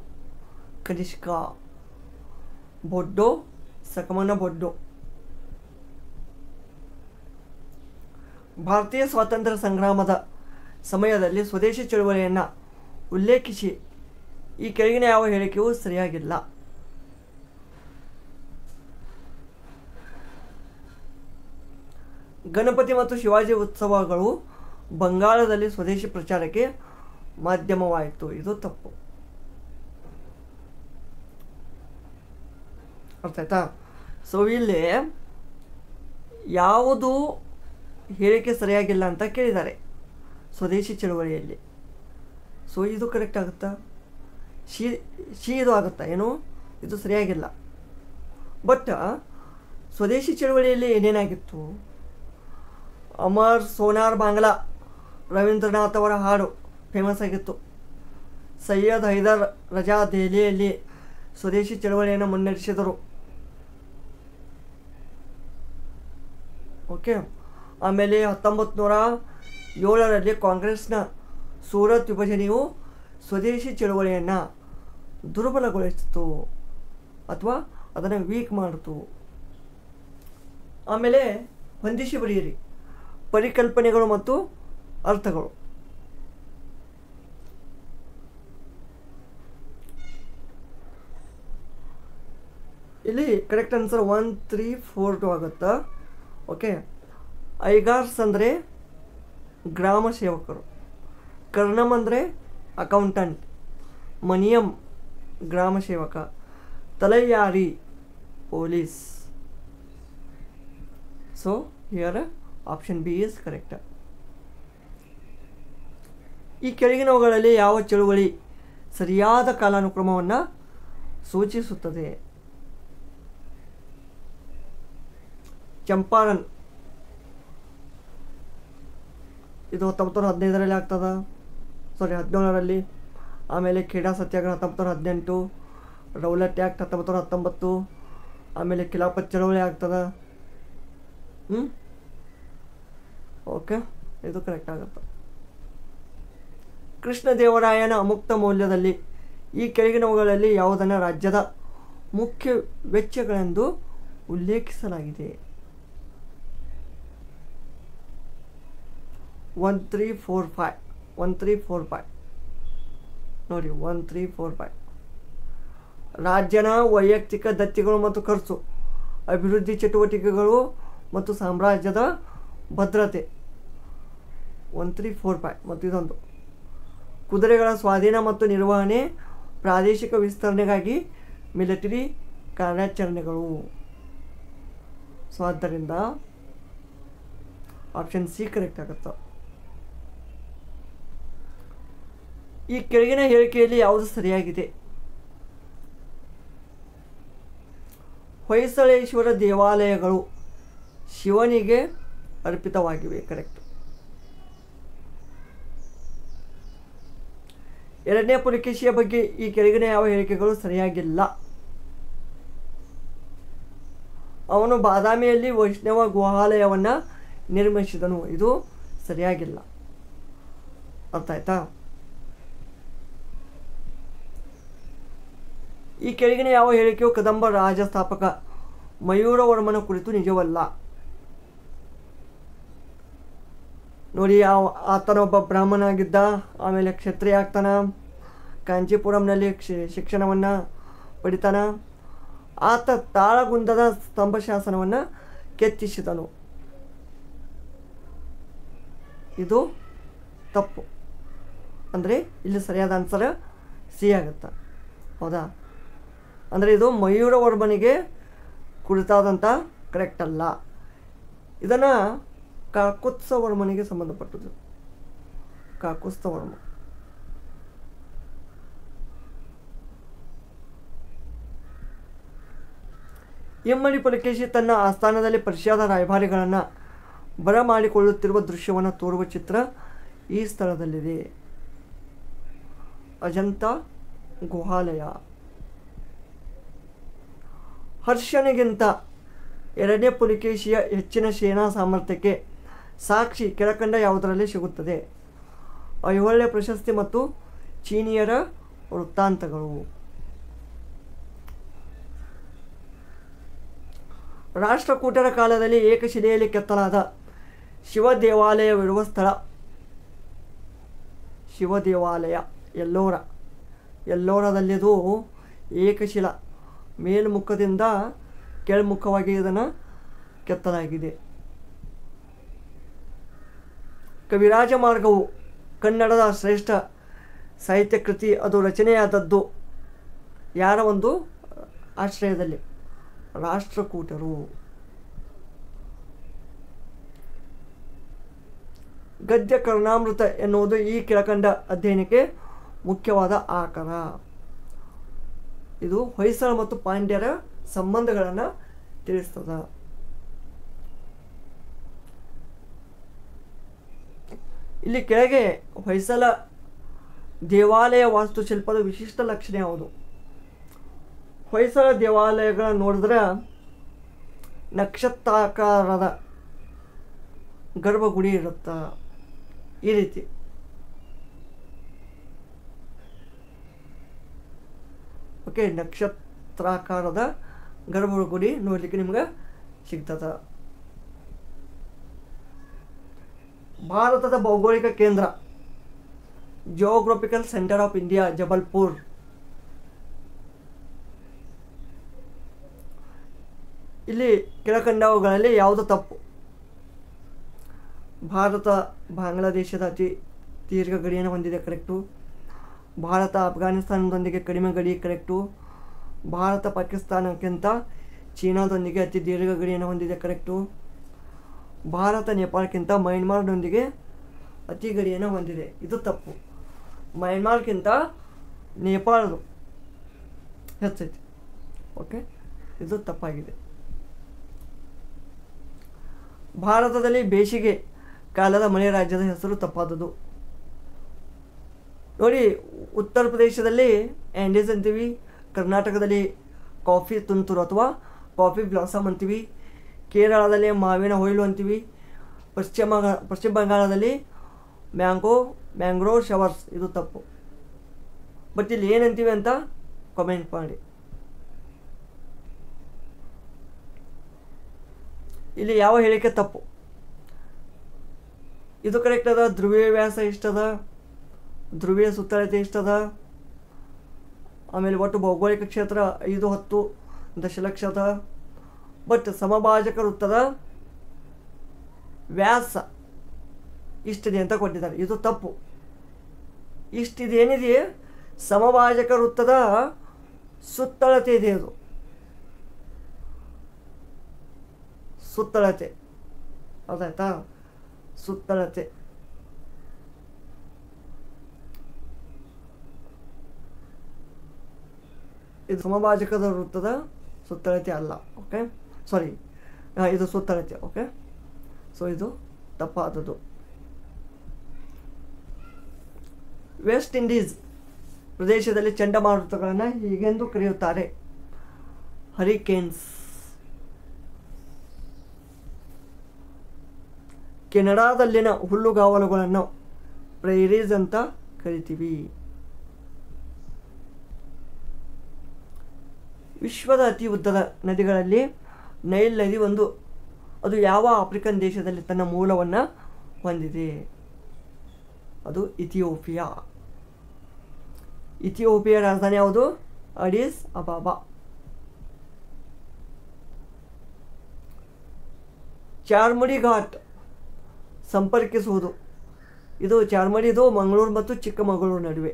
ಕನಿಷ್ಕ. ಬೊಡ್ಡೋ, ಸಕಮನ ಬೊಡ್ಡೋ. ಭಾರತೀಯ ಸ್ವಾತಂತ್ರ್ಯ ಸಂಗ್ರಾಮದ ಸಮಯದಲ್ಲಿ ಸ್ವದೇಶಿ ಚಳುವಳಿಯನ್ನು ಉಲ್ಲೇಖಿಸಿ ಈ ಕೆಳಗಿನ ಯಾವ ಹೇಳಿಕೆಯೂ ಸರಿಯಾಗಿಲ್ಲ? ಗಣಪತಿ ಮತ್ತು ಶಿವಾಜಿ ಉತ್ಸವಗಳು ಬಂಗಾಳದಲ್ಲಿ ಸ್ವದೇಶಿ ಪ್ರಚಾರಕ್ಕೆ ಮಾಧ್ಯಮವಾಯಿತು. ಇದು ತಪ್ಪು. ಅರ್ಥ ಆಯ್ತಾ? ಸೊ ಇಲ್ಲಿ ಯಾವುದು ಹೇಳಿಕೆ ಸರಿಯಾಗಿಲ್ಲ ಅಂತ ಕೇಳಿದ್ದಾರೆ ಸ್ವದೇಶಿ ಚಳುವಳಿಯಲ್ಲಿ. ಸೊ ಇದು ಕರೆಕ್ಟ್ ಆಗುತ್ತಾ? ಶಿ ಇದು ಆಗುತ್ತಾ? ಏನು ಇದು ಸರಿಯಾಗಿಲ್ಲ. ಬಟ್ ಸ್ವದೇಶಿ ಚಳುವಳಿಯಲ್ಲಿ ಏನೇನಾಗಿತ್ತು? ಅಮರ್ ಸೋನಾರ್ ಬಾಂಗ್ಲಾ ರವೀಂದ್ರನಾಥ್ ಅವರ ಹಾಡು ಫೇಮಸ್ ಆಗಿತ್ತು. ಸೈಯದ್ ಹೈದರ್ ರಜಾ ದೆಹಲಿಯಲ್ಲಿ ಸ್ವದೇಶಿ ಚಳವಳಿಯನ್ನು ಮುನ್ನಡೆಸಿದರು. ಓಕೆ. ಆಮೇಲೆ 1907ರಲ್ಲಿ ಕಾಂಗ್ರೆಸ್ನ ಸೂರತ್ ವಿಭಜನೆಯು ಸ್ವದೇಶಿ ಚಳವಳಿಯನ್ನು ದುರ್ಬಲಗೊಳಿಸಿತು ಅಥವಾ ಅದನ್ನು ವೀಕ್ ಮಾಡಿತು. ಆಮೇಲೆ ಹೊಂದಿಸಿ ಬರೆಯಿರಿ ಪರಿಕಲ್ಪನೆಗಳು ಮತ್ತು ಅರ್ಥಗಳು. ಇಲ್ಲಿ ಕರೆಕ್ಟ್ ಆನ್ಸರ್ 1, 3, 4, 2 ಆಗುತ್ತಾ? ಓಕೆ. ಐಗಾರ್ಸ್ ಅಂದರೆ ಗ್ರಾಮ ಸೇವಕರು, ಕರ್ಣಮ್ ಅಂದರೆ ಅಕೌಂಟೆಂಟ್, ಮನಿಯಂ ಗ್ರಾಮ ಸೇವಕ, ತಲೈಯಾರಿ police. So here option B is correct. ಈ ಕೆಳಗಿನವುಗಳಲ್ಲಿ ಯಾವ ಚಳುವಳಿ ಸರಿಯಾದ ಕಾಲಾನುಕ್ರಮವನ್ನು ಸೂಚಿಸುತ್ತದೆ? ಚಂಪಾರನ್ ಇದು 1915ರಲ್ಲಿ ಆಗ್ತದ, 17ರಲ್ಲಿ. ಆಮೇಲೆ ಖೇಡಾ ಸತ್ಯಾಗ್ರಹ 1918, ರೌಲಟ್ ಆ್ಯಕ್ಟ್ 1919, ಆಮೇಲೆ ಖಿಲಾಫತ್ ಚಳವಳಿ ಆಗ್ತದ. ಓಕೆ, ಇದು ಕರೆಕ್ಟ್ ಆಗುತ್ತೆ. ಕೃಷ್ಣದೇವರಾಯನ ಮುಕ್ತ ಮೌಲ್ಯದಲ್ಲಿ ಈ ಕೆಳಗಿನವುಗಳಲ್ಲಿ ಯಾವುದನ್ನು ರಾಜ್ಯದ ಮುಖ್ಯ ವೆಚ್ಚಗಳೆಂದು ಉಲ್ಲೇಖಿಸಲಾಗಿದೆ? 1, 3, 4, 5. 1, 3, 4, 5 ನೋಡಿ. 1, 3, 4, 5 ರಾಜ್ಯನ ವೈಯಕ್ತಿಕ ದತ್ತಿಗಳು ಮತ್ತು ಖರ್ಚು, ಅಭಿವೃದ್ಧಿ ಚಟುವಟಿಕೆಗಳು ಮತ್ತು ಸಾಮ್ರಾಜ್ಯದ ಭದ್ರತೆ. 1, 3, 4, 5 ಮತ್ತು ಇದೊಂದು ಕುದುರೆಗಳ ಸ್ವಾಧೀನ ಮತ್ತು ನಿರ್ವಹಣೆ, ಪ್ರಾದೇಶಿಕ ವಿಸ್ತರಣೆಗಾಗಿ ಮಿಲಿಟರಿ ಕಾರ್ಯಾಚರಣೆಗಳು. ಸೊ ಆದ್ದರಿಂದ ಆಪ್ಷನ್ ಸಿ ಕರೆಕ್ಟ್ ಆಗುತ್ತೆ. ಈ ಕೆಳಗಿನ ಹೇಳಿಕೆಯಲ್ಲಿ ಯಾವುದು ಸರಿಯಾಗಿದೆ? ಹೊಯ್ಸಳೇಶ್ವರ ದೇವಾಲಯಗಳು ಶಿವನಿಗೆ ಅರ್ಪಿತವಾಗಿವೆ. ಕರೆಕ್ಟ್. ಎರಡನೇ ಪುಲಿಕೇಶಿಯ ಬಗ್ಗೆ ಈ ಕೆಳಗಿನ ಯಾವ ಹೇಳಿಕೆಗಳು ಸರಿಯಾಗಿಲ್ಲ? ಅವನು ಬಾದಾಮಿಯಲ್ಲಿ ವೈಷ್ಣವ ಗುಹಾಲಯವನ್ನು ನಿರ್ಮಿಸಿದನು. ಇದು ಸರಿಯಾಗಿಲ್ಲ. ಅರ್ಥ ಆಯ್ತಾ? ಈ ಕೆಳಗಿನ ಯಾವ ಹೇಳಿಕೆಯು ಕದಂಬ ರಾಜ ಸ್ಥಾಪಕ ಮಯೂರವರ್ಮನ ಕುರಿತು ನಿಜವಲ್ಲ? ನೋಡಿ, ಆತನೊಬ್ಬ ಬ್ರಾಹ್ಮಣ ಆಗಿದ್ದ, ಆಮೇಲೆ ಕ್ಷತ್ರಿಯ ಆಗ್ತಾನ, ಕಾಂಚೀಪುರಂನಲ್ಲಿ ಶಿಕ್ಷಣವನ್ನು ಪಡಿತಾನ, ಆತ ತಾಳಗುಂದದ ಸ್ತಂಭಶಾಸನವನ್ನು ಕೆತ್ತಿಸಿದನು. ಇದು ತಪ್ಪು. ಅಂದರೆ ಇಲ್ಲಿ ಸರಿಯಾದ ಆನ್ಸರ್ ಸಿ ಆಗುತ್ತೆ. ಹೌದಾ? ಅಂದರೆ ಇದು ಮಯೂರವರ್ಮನಿಗೆ ಕುರಿತಾದಂಥ ಕರೆಕ್ಟ್ ಅಲ್ಲ. ಇದನ್ನು ಕಾಕುತ್ಸವರ್ಮನಿಗೆ ಸಂಬಂಧಪಟ್ಟದ್ದು. ಕಾಕುತ್ಸವರ್ಮ. ಇಮ್ಮಡಿ ಪುಲಕೇಶಿ ತನ್ನ ಆಸ್ಥಾನದಲ್ಲಿ ಪರ್ಷಿಯಾದ ರಾಯಭಾರಿಗಳನ್ನು ಬರಮಾಡಿಕೊಳ್ಳುತ್ತಿರುವ ದೃಶ್ಯವನ್ನು ತೋರುವ ಚಿತ್ರ ಈ ಸ್ಥಳದಲ್ಲಿದೆ. ಅಜಂತ ಗುಹಾಲಯ. ಹರ್ಷನಿಗಿಂತ ಎರಡನೇ ಪುಲಿಕೇಶಿಯ ಹೆಚ್ಚಿನ ಸೇನಾ ಸಾಮರ್ಥ್ಯಕ್ಕೆ ಸಾಕ್ಷಿ ಕೆಳಕಂಡ ಯಾವುದರಲ್ಲಿ ಸಿಗುತ್ತದೆ? ಐಹೊಳೆ ಪ್ರಶಸ್ತಿ ಮತ್ತು ಚೀನಿಯರ ವೃತ್ತಾಂತಗಳು. ರಾಷ್ಟ್ರಕೂಟರ ಕಾಲದಲ್ಲಿ ಏಕಶಿಲೆಯಲ್ಲಿ ಕೆತ್ತಲಾದ ಶಿವ ದೇವಾಲಯವಿರುವ ಸ್ಥಳ. ಶಿವ ದೇವಾಲಯ ಎಲ್ಲೋರದಲ್ಲಿದು ಏಕಶಿಲ, ಮೇಲ್ಮುಖದಿಂದ ಕೆಳಮುಖವಾಗಿ ಇದನ್ನು ಕೆತ್ತಲಾಗಿದೆ. ಕವಿರಾಜ ಮಾರ್ಗವು ಕನ್ನಡದ ಶ್ರೇಷ್ಠ ಸಾಹಿತ್ಯ ಕೃತಿ. ಅದು ರಚನೆಯಾದದ್ದು ಯಾರ ಒಂದು ಆಶ್ರಯದಲ್ಲಿ? ರಾಷ್ಟ್ರಕೂಟರು. ಗದ್ಯ ಕರ್ಣಾಮೃತ ಎನ್ನುವುದು ಈ ಕೆಳಕಂಡ ಅಧ್ಯಯನಕ್ಕೆ ಮುಖ್ಯವಾದ ಆಕರ. ಇದು ಹೊಯ್ಸಳ ಮತ್ತು ಪಾಂಡ್ಯರ ಸಂಬಂಧಗಳನ್ನು ತಿಳಿಸ್ತದ. ಇಲ್ಲಿ ಕೆಳಗೆ ಹೊಯ್ಸಳ ದೇವಾಲಯ ವಾಸ್ತುಶಿಲ್ಪದ ವಿಶಿಷ್ಟ ಲಕ್ಷಣ ಯಾವುದು? ಹೊಯ್ಸಳ ದೇವಾಲಯಗಳನ್ನು ನೋಡಿದ್ರೆ ನಕ್ಷತ್ರಾಕಾರದ ಗರ್ಭಗುಡಿ ಇರುತ್ತೆ. ಈ ರೀತಿ ಓಕೆ, ನಕ್ಷತ್ರಾಕಾರದ ಗರ್ಭಗುಡಿ ನೋಡಲಿಕ್ಕೆ ನಿಮ್ಗೆ ಸಿಗ್ತದೆ. ಭಾರತದ ಭೌಗೋಳಿಕ ಕೇಂದ್ರ, geographical centre of India, Jabalpur. ಇಲ್ಲಿ ಕೆಳಕಂಡವುಗಳಲ್ಲಿ ಯಾವುದು ತಪ್ಪು? ಭಾರತ ಬಾಂಗ್ಲಾದೇಶದ ಅತಿ ದೀರ್ಘ ಗಡಿಯನ್ನು ಹೊಂದಿದೆ, ಕರೆಕ್ಟು. ಭಾರತ ಅಫ್ಘಾನಿಸ್ತಾನದೊಂದಿಗೆ ಕಡಿಮೆ ಗಡಿ, ಕರೆಕ್ಟು. ಭಾರತ ಪಾಕಿಸ್ತಾನಕ್ಕಿಂತ ಚೀನಾದೊಂದಿಗೆ ಅತಿ ದೀರ್ಘ ಗಡಿಯನ್ನು ಹೊಂದಿದೆ, ಕರೆಕ್ಟು. ಭಾರತ ನೇಪಾಳಕ್ಕಿಂತ ಮಯನ್ಮಾರ್ನೊಂದಿಗೆ ಅತಿ ಗಡಿಯನ್ನು ಹೊಂದಿದೆ, ಇದು ತಪ್ಪು. ಮಯನ್ಮಾರ್ಕ್ಕಿಂತ ನೇಪಾಳದು ಹೆಚ್ಚೈತಿ. ಓಕೆ, ಇದು ತಪ್ಪಾಗಿದೆ. ಭಾರತದಲ್ಲಿ ಬೇಸಿಗೆ ಕಾಲದ ಮಳೆ ರಾಜ್ಯದ ಹೆಸರು ತಪ್ಪಾದದು. ನೋಡಿ, ಉತ್ತರ ಪ್ರದೇಶದಲ್ಲಿ ಆ್ಯಂಡೀಸ್ ಅಂತೀವಿ, ಕರ್ನಾಟಕದಲ್ಲಿ ಕಾಫಿ ತುಂತುರು ಅಥವಾ ಕಾಫಿ ಬ್ಲಾಸಮ್ ಅಂತೀವಿ, ಕೇರಳದಲ್ಲಿ ಮಾವಿನ ಹೊಯ್ಲು ಅಂತೀವಿ, ಪಶ್ಚಿಮ ಬಂಗಾಳದಲ್ಲಿ ಮ್ಯಾಂಗ್ರೋವ್ ಶವರ್ಸ್. ಇದು ತಪ್ಪು. ಬಟ್ ಇಲ್ಲಿ ಏನಂತೀವಿ ಅಂತ ಕಾಮೆಂಟ್ ಮಾಡಿ. ಇಲ್ಲಿ ಯಾವ ಹೇಳಿಕೆ ತಪ್ಪು? ಇದು ಕರೆಕ್ಟ್ ಅದ. ಧ್ರುವೀಯ ವ್ಯಾಸ ಇಷ್ಟದ, ಧ್ರುವೀಯ ಸುತ್ತಳತೆ ಇಷ್ಟದ, ಆಮೇಲೆ ಒಟ್ಟು ಭೌಗೋಳಿಕ ಕ್ಷೇತ್ರ 5-10 ದಶಲಕ್ಷದ. ಬಟ್ ಸಮಭಾಜಕ ವೃತ್ತದ ವ್ಯಾಸ ಇಷ್ಟಿದೆ ಅಂತ ಕೊಟ್ಟಿದ್ದಾರೆ, ಇದು ತಪ್ಪು. ಇಷ್ಟಿದೇನಿದೆ ಸಮಭಾಜಕ ವೃತ್ತದ ಸುತ್ತಳತೆ ಇದೆ, ಅದು ಸುತ್ತಳತೆ. ಅದಾಯ್ತಾ? ಸುತ್ತಳತೆ. ಇದು ಸಮಭಾಜಕದ ವೃತ್ತದ ಸುತ್ತಳತೆ ಅಲ್ಲ. ಓಕೆ, ಸಾರಿ, ಇದು ಸುತ್ತಳತೆ. ಓಕೆ, ಸೊ ಇದು ತಪ್ಪಾದದ್ದು. ವೆಸ್ಟ್ ಇಂಡೀಸ್ ಪ್ರದೇಶದಲ್ಲಿ ಚಂಡಮಾರುತಗಳನ್ನು ಹೀಗೆಂದು ಕರೆಯುತ್ತಾರೆ? ಹರಿಕೇನ್ಸ್. ಕೆನಡಾದಲ್ಲಿನ ಹುಲ್ಲುಗಾವಲುಗಳನ್ನು ಪ್ರೈರೀಸ್ ಅಂತ ಕರಿತೀವಿ. ವಿಶ್ವದ ಅತಿ ಉದ್ದದ ನದಿಗಳಲ್ಲಿ ನೈಲ್ ನದಿ ಒಂದು. ಅದು ಯಾವ ಆಫ್ರಿಕನ್ ದೇಶದಲ್ಲಿ ತನ್ನ ಮೂಲವನ್ನು ಹೊಂದಿದೆ? ಅದು ಇಥಿಯೋಪಿಯಾ. ಇಥಿಯೋಪಿಯಾ ರಾಜಧಾನಿ ಯಾವುದು? ಅಡಿಸ್ ಅಬಾಬಾ. ಚಾರ್ಮಡಿ ಘಾಟ್ ಸಂಪರ್ಕಿಸುವುದು. ಇದು ಚಾರ್ಮಡಿದು ಮಂಗಳೂರು ಮತ್ತು ಚಿಕ್ಕಮಗಳೂರು ನಡುವೆ.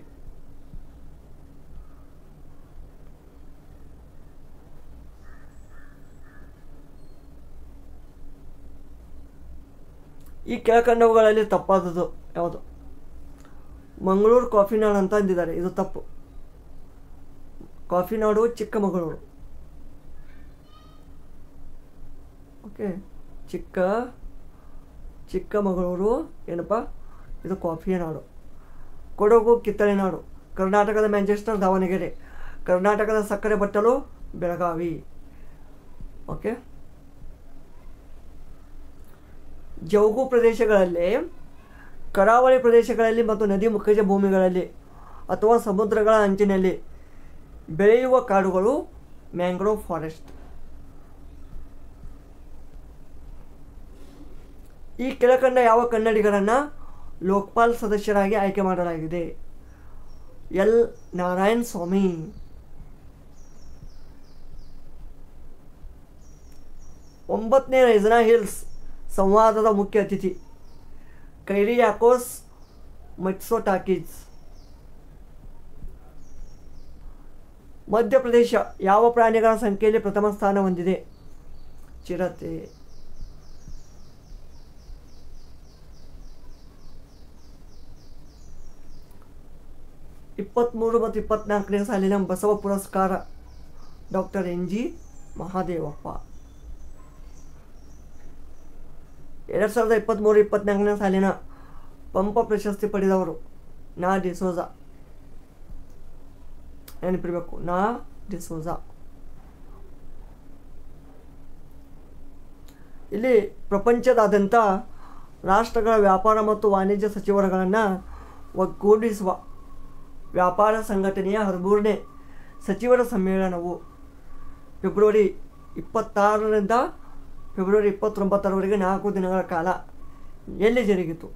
ಈ ಕೆಳಕಂಡವುಗಳಲ್ಲಿ ತಪ್ಪಾದದ್ದು ಯಾವುದು? ಮಂಗಳೂರು ಕಾಫಿ ನಾಡು ಅಂತ ಅಂದಿದ್ದಾರೆ, ಇದು ತಪ್ಪು. ಕಾಫಿ ನಾಡು ಚಿಕ್ಕಮಗಳೂರು. ಓಕೆ, ಚಿಕ್ಕಮಗಳೂರು ಏನಪ್ಪ, ಇದು ಕಾಫಿಯ ನಾಡು. ಕೊಡಗು ಕಿತ್ತಳೆ ನಾಡು. ಕರ್ನಾಟಕದ ಮ್ಯಾಂಚೆಸ್ಟರ್ ದಾವಣಗೆರೆ. ಕರ್ನಾಟಕದ ಸಕ್ಕರೆ ಬಟ್ಟಲು ಬೆಳಗಾವಿ. ಓಕೆ, ಜೌಗು ಪ್ರದೇಶಗಳಲ್ಲಿ, ಕರಾವಳಿ ಪ್ರದೇಶಗಳಲ್ಲಿ ಮತ್ತು ನದಿ ಮುಖಜ ಭೂಮಿಗಳಲ್ಲಿ ಅಥವಾ ಸಮುದ್ರಗಳ ಅಂಚಿನಲ್ಲಿ ಬೆಳೆಯುವ ಕಾಡುಗಳು ಮ್ಯಾಂಗ್ರೋವ್ ಫಾರೆಸ್ಟ್. ಈ ಕೆಳಕಂಡ ಯಾವ ಕನ್ನಡಿಗರನ್ನು ಲೋಕಪಾಲ್ ಸದಸ್ಯರಾಗಿ ಆಯ್ಕೆ ಮಾಡಲಾಗಿದೆ? ಎಲ್ ನಾರಾಯಣ ಸ್ವಾಮಿ. ಒಂಬತ್ತನೇ ರೈಸನಾ ಹಿಲ್ಸ್ ಸಂವಾದದ ಮುಖ್ಯ ಅತಿಥಿ ಕೈರಿಯಾಕೋಸ್ ಮಟ್ಸೋಟಾಕಿಸ್. ಮಧ್ಯಪ್ರದೇಶ ಯಾವ ಪ್ರಾಣಿಗಳ ಸಂಖ್ಯೆಯಲ್ಲಿ ಪ್ರಥಮ ಸ್ಥಾನ ಹೊಂದಿದೆ? ಚಿರತೆ. ಇಪ್ಪತ್ತ್ಮೂರು ಮತ್ತು 24ನೇ ಸಾಲಿನ ಬಸವ ಪುರಸ್ಕಾರ ಡಾಕ್ಟರ್ NG ಮಹಾದೇವಪ್ಪ. 2023-24ನೇ ಸಾಲಿನ ಪಂಪ ಪ್ರಶಸ್ತಿ ಪಡೆದವರು ನಾ ಡಿಸೋಜಾ. ನೆನಪಿರಬೇಕು, ನಾ ಡಿಸೋಜಾ. ಇಲ್ಲಿ ಪ್ರಪಂಚದಾದ್ಯಂತ ರಾಷ್ಟ್ರಗಳ ವ್ಯಾಪಾರ ಮತ್ತು ವಾಣಿಜ್ಯ ಸಚಿವರುಗಳನ್ನು ಒಗ್ಗೂಡಿಸುವ ವ್ಯಾಪಾರ ಸಂಘಟನೆಯ 13ನೇ ಸಚಿವರ ಸಮ್ಮೇಳನವು ಫೆಬ್ರವರಿ 26ರಿಂದ ಫೆಬ್ರವರಿ 29ರವರೆಗೆ 4 ದಿನಗಳ ಕಾಲ ಎಲ್ಲಿ ಜರುಗಿತು?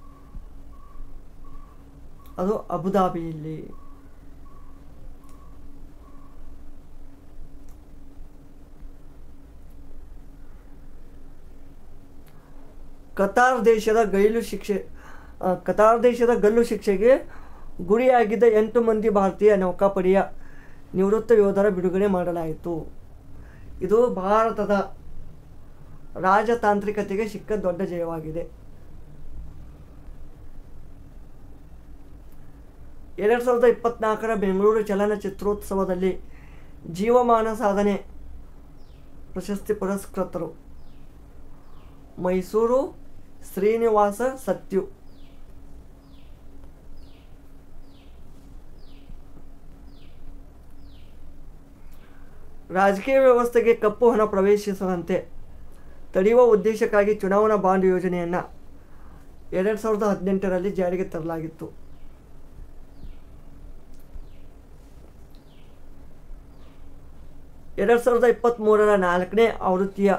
ಅದು ಅಬುಧಾಬಿಯಲ್ಲಿ. ಕತಾರ್ ದೇಶದ ಗಲ್ಲು ಶಿಕ್ಷೆಗೆ ಗುರಿಯಾಗಿದ್ದ 8 ಮಂದಿ ಭಾರತೀಯ ನೌಕಾಪಡೆಯ ನಿವೃತ್ತ ಯೋಧರ ಬಿಡುಗಡೆ ಮಾಡಲಾಯಿತು. ಇದು ಭಾರತದ ರಾಜತಾಂತ್ರಿಕತೆಗೆ ಸಿಕ್ಕ ದೊಡ್ಡ ಜಯವಾಗಿದೆ. 2024ರ ಬೆಂಗಳೂರು ಚಲನಚಿತ್ರೋತ್ಸವದಲ್ಲಿ ಜೀವಮಾನ ಸಾಧನೆ ಪ್ರಶಸ್ತಿ ಪುರಸ್ಕೃತರು ಮೈಸೂರು ಶ್ರೀನಿವಾಸ ಸತ್ಯು. ರಾಜಕೀಯ ವ್ಯವಸ್ಥೆಗೆ ಕಪ್ಪು ಹಣ ಪ್ರವೇಶಿಸದಂತೆ ತಡೆಯುವ ಉದ್ದೇಶಕ್ಕಾಗಿ ಚುನಾವಣಾ ಬಾಂಡ್ ಯೋಜನೆಯನ್ನು 2018ರಲ್ಲಿ ಜಾರಿಗೆ ತರಲಾಗಿತ್ತು. ಎರಡು 2023ರ 4ನೇ ಆವೃತ್ತಿಯ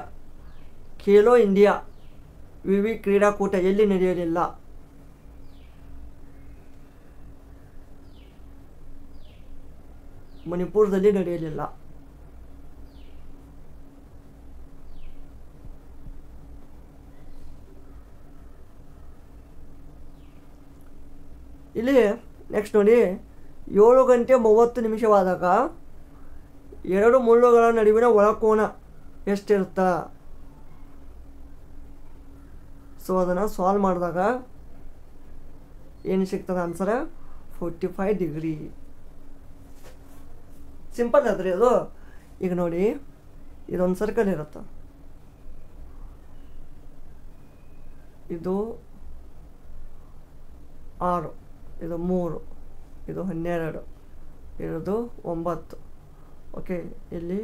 ಖೇಲೋ ಇಂಡಿಯಾ ವಿವಿ ಕ್ರೀಡಾಕೂಟ ಎಲ್ಲಿ ನಡೆಯಲಿಲ್ಲ? ಮಣಿಪುರದಲ್ಲಿ ನಡೆಯಲಿಲ್ಲ. ಇಲ್ಲಿ ನೆಕ್ಸ್ಟ್ ನೋಡಿ, 7:30 2 ಮುಳ್ಳುಗಳ ನಡುವಿನ ಒಳಕೋನ ಎಷ್ಟಿರುತ್ತಾ? ಸೊ ಅದನ್ನು ಸಾಲ್ವ್ ಮಾಡಿದಾಗ ಏನು ಸಿಗ್ತದೆ ಆನ್ಸರ್? 45 ಡಿಗ್ರಿ. ಸಿಂಪಲ್ ಅದ್ರಿ ಅದು. ಈಗ ನೋಡಿ, ಇದೊಂದು ಸರ್ಕಲ್ ಇರುತ್ತೆ, ಇದು 6, ಇದು 3, ಇದು 12, ಇರೋದು 9. ಓಕೆ, ಇಲ್ಲಿ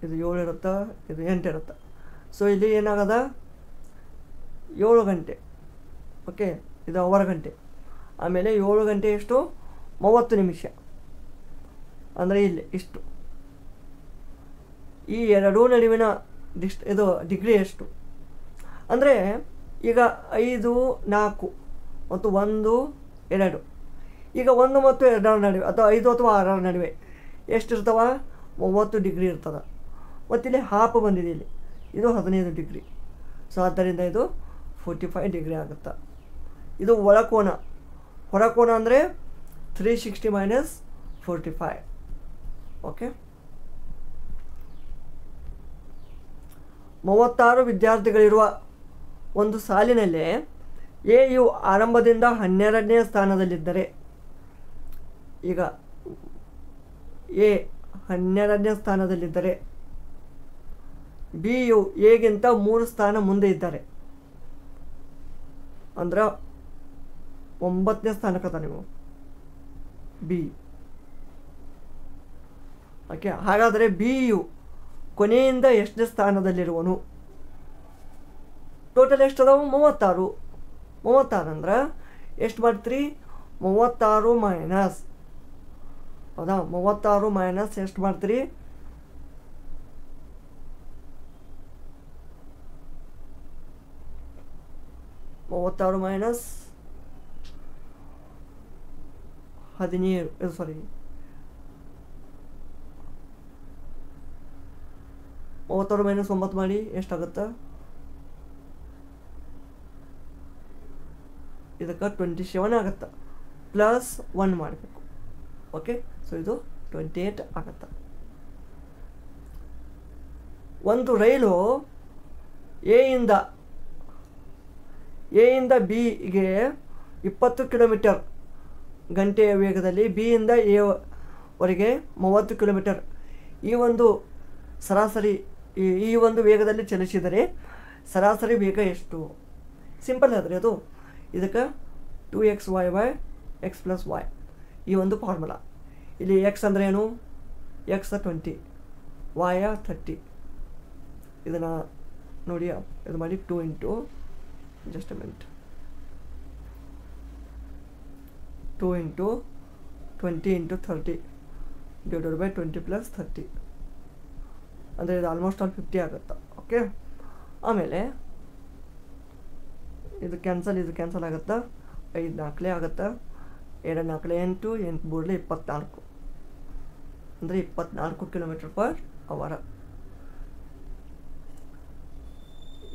ಇದು 7 ಇರುತ್ತಾ, ಇದು 8 ಇರುತ್ತೆ. ಸೊ ಇಲ್ಲಿ ಏನಾಗದ 7 ಗಂಟೆ. ಓಕೆ, ಇದು ಅವರ್ ಗಂಟೆ. ಆಮೇಲೆ 7 ಗಂಟೆ ಎಷ್ಟು 30 ನಿಮಿಷ, ಅಂದರೆ ಇಲ್ಲಿ ಇಷ್ಟು. ಈ ಎರಡೂ ನಡುವಿನ ಇದು ಡಿಗ್ರಿ ಎಷ್ಟು ಅಂದರೆ ಈಗ 5, 4 ಮತ್ತು 1, 2. ಈಗ 1 ಮತ್ತು 2 ನಡುವೆ ಅಥವಾ 5 ಅಥವಾ 6 ನಡುವೆ ಎಷ್ಟಿರ್ತಾವ? 30 ಡಿಗ್ರಿ ಇರ್ತದೆ. ಮತ್ತು ಇಲ್ಲಿ ಹಾಫ್ ಬಂದಿದೆ, ಇಲ್ಲಿ ಇದು 15 ಡಿಗ್ರಿ. ಸೊ ಆದ್ದರಿಂದ ಇದು 45 ಡಿಗ್ರಿ ಆಗುತ್ತೆ. ಇದು ಒಳಕೋನ. ಹೊರಕೋನ ಅಂದರೆ 360 ಮೈನಸ್ 45. ಓಕೆ, 36 ವಿದ್ಯಾರ್ಥಿಗಳಿರುವ ಒಂದು ಸಾಲಿನಲ್ಲಿ ಎ ಯು ಆರಂಭದಿಂದ 12ನೇ ಸ್ಥಾನದಲ್ಲಿದ್ದರೆ, ಈಗ ಎ 12ನೇ ಸ್ಥಾನದಲ್ಲಿದ್ದರೆ ಬಿ ಯು ಎಗಿಂತ 3 ಸ್ಥಾನ ಮುಂದೆ ಇದ್ದಾರೆ, ಅಂದ್ರೆ 9ನೇ ಸ್ಥಾನಕ್ಕದ ನೀವು ಬಿ. ಓಕೆ, ಹಾಗಾದರೆ ಬಿ ಯು ಕೊನೆಯಿಂದ ಎಷ್ಟನೇ ಸ್ಥಾನದಲ್ಲಿರುವನು? ಟೋಟಲ್ ಎಷ್ಟದಾವು? 36. 36 ಅಂದ್ರೆ ಎಷ್ಟು ಮಾಡ್ತೀರಿ? 36 ಮೈನಸ್, ಹೌದಾ? 36 ಮೈನಸ್ ಎಷ್ಟು ಮಾಡ್ತೀರಿ? 36 ಮೈನಸ್ 17, ಸಾರಿ 36 ಮೈನಸ್ 9 ಮಾಡಿ ಎಷ್ಟಾಗುತ್ತೆ? ಇದಕ್ಕೆ 27 ಆಗುತ್ತೆ. ಪ್ಲಸ್ 1 ಮಾಡಬೇಕು. ಓಕೆ, ಸೊ ಇದು 28 ಆಗುತ್ತೆ. ಒಂದು ರೈಲು ಎ ಇಂದ ಬಿಗೆ 20 ಕಿಲೋಮೀಟರ್ ಗಂಟೆಯ ವೇಗದಲ್ಲಿ, ಬಿ ಇಂದ ಎ ವರೆಗೆ 30 ಕಿಲೋಮೀಟರ್ ಈ ಒಂದು ಸರಾಸರಿ ಈ ಒಂದು ವೇಗದಲ್ಲಿ ಚಲಿಸಿದರೆ ಸರಾಸರಿ ವೇಗ ಎಷ್ಟು? ಸಿಂಪಲ್ ಆದರೆ ಅದು ಇದಕ್ಕೆ 2xy x + y ಈ ಒಂದು ಫಾರ್ಮುಲಾ. ಇಲ್ಲಿ ಎಕ್ಸ್ ಅಂದರೆ ಏನು? X 20, y 30. ಇದನ್ನು ನೋಡಿ, ಇದು ಮಾಡಿ 2 into just a minute 2 into 20 into 30 divided by 20 + 30, ಅಂದರೆ ಇದು ಆಲ್ಮೋಸ್ಟ್ ಆಲ್ 50 ಆಗುತ್ತೆ. ಓಕೆ, ಆಮೇಲೆ ಇದು ಕ್ಯಾನ್ಸಲ್ ಆಗುತ್ತಾ? 5 4 ಆಗುತ್ತಾ? 2 4 8, 8 3 24, ಅಂದರೆ 24 ಕಿಲೋಮೀಟರ್ ಪರ್ ಅವರ್.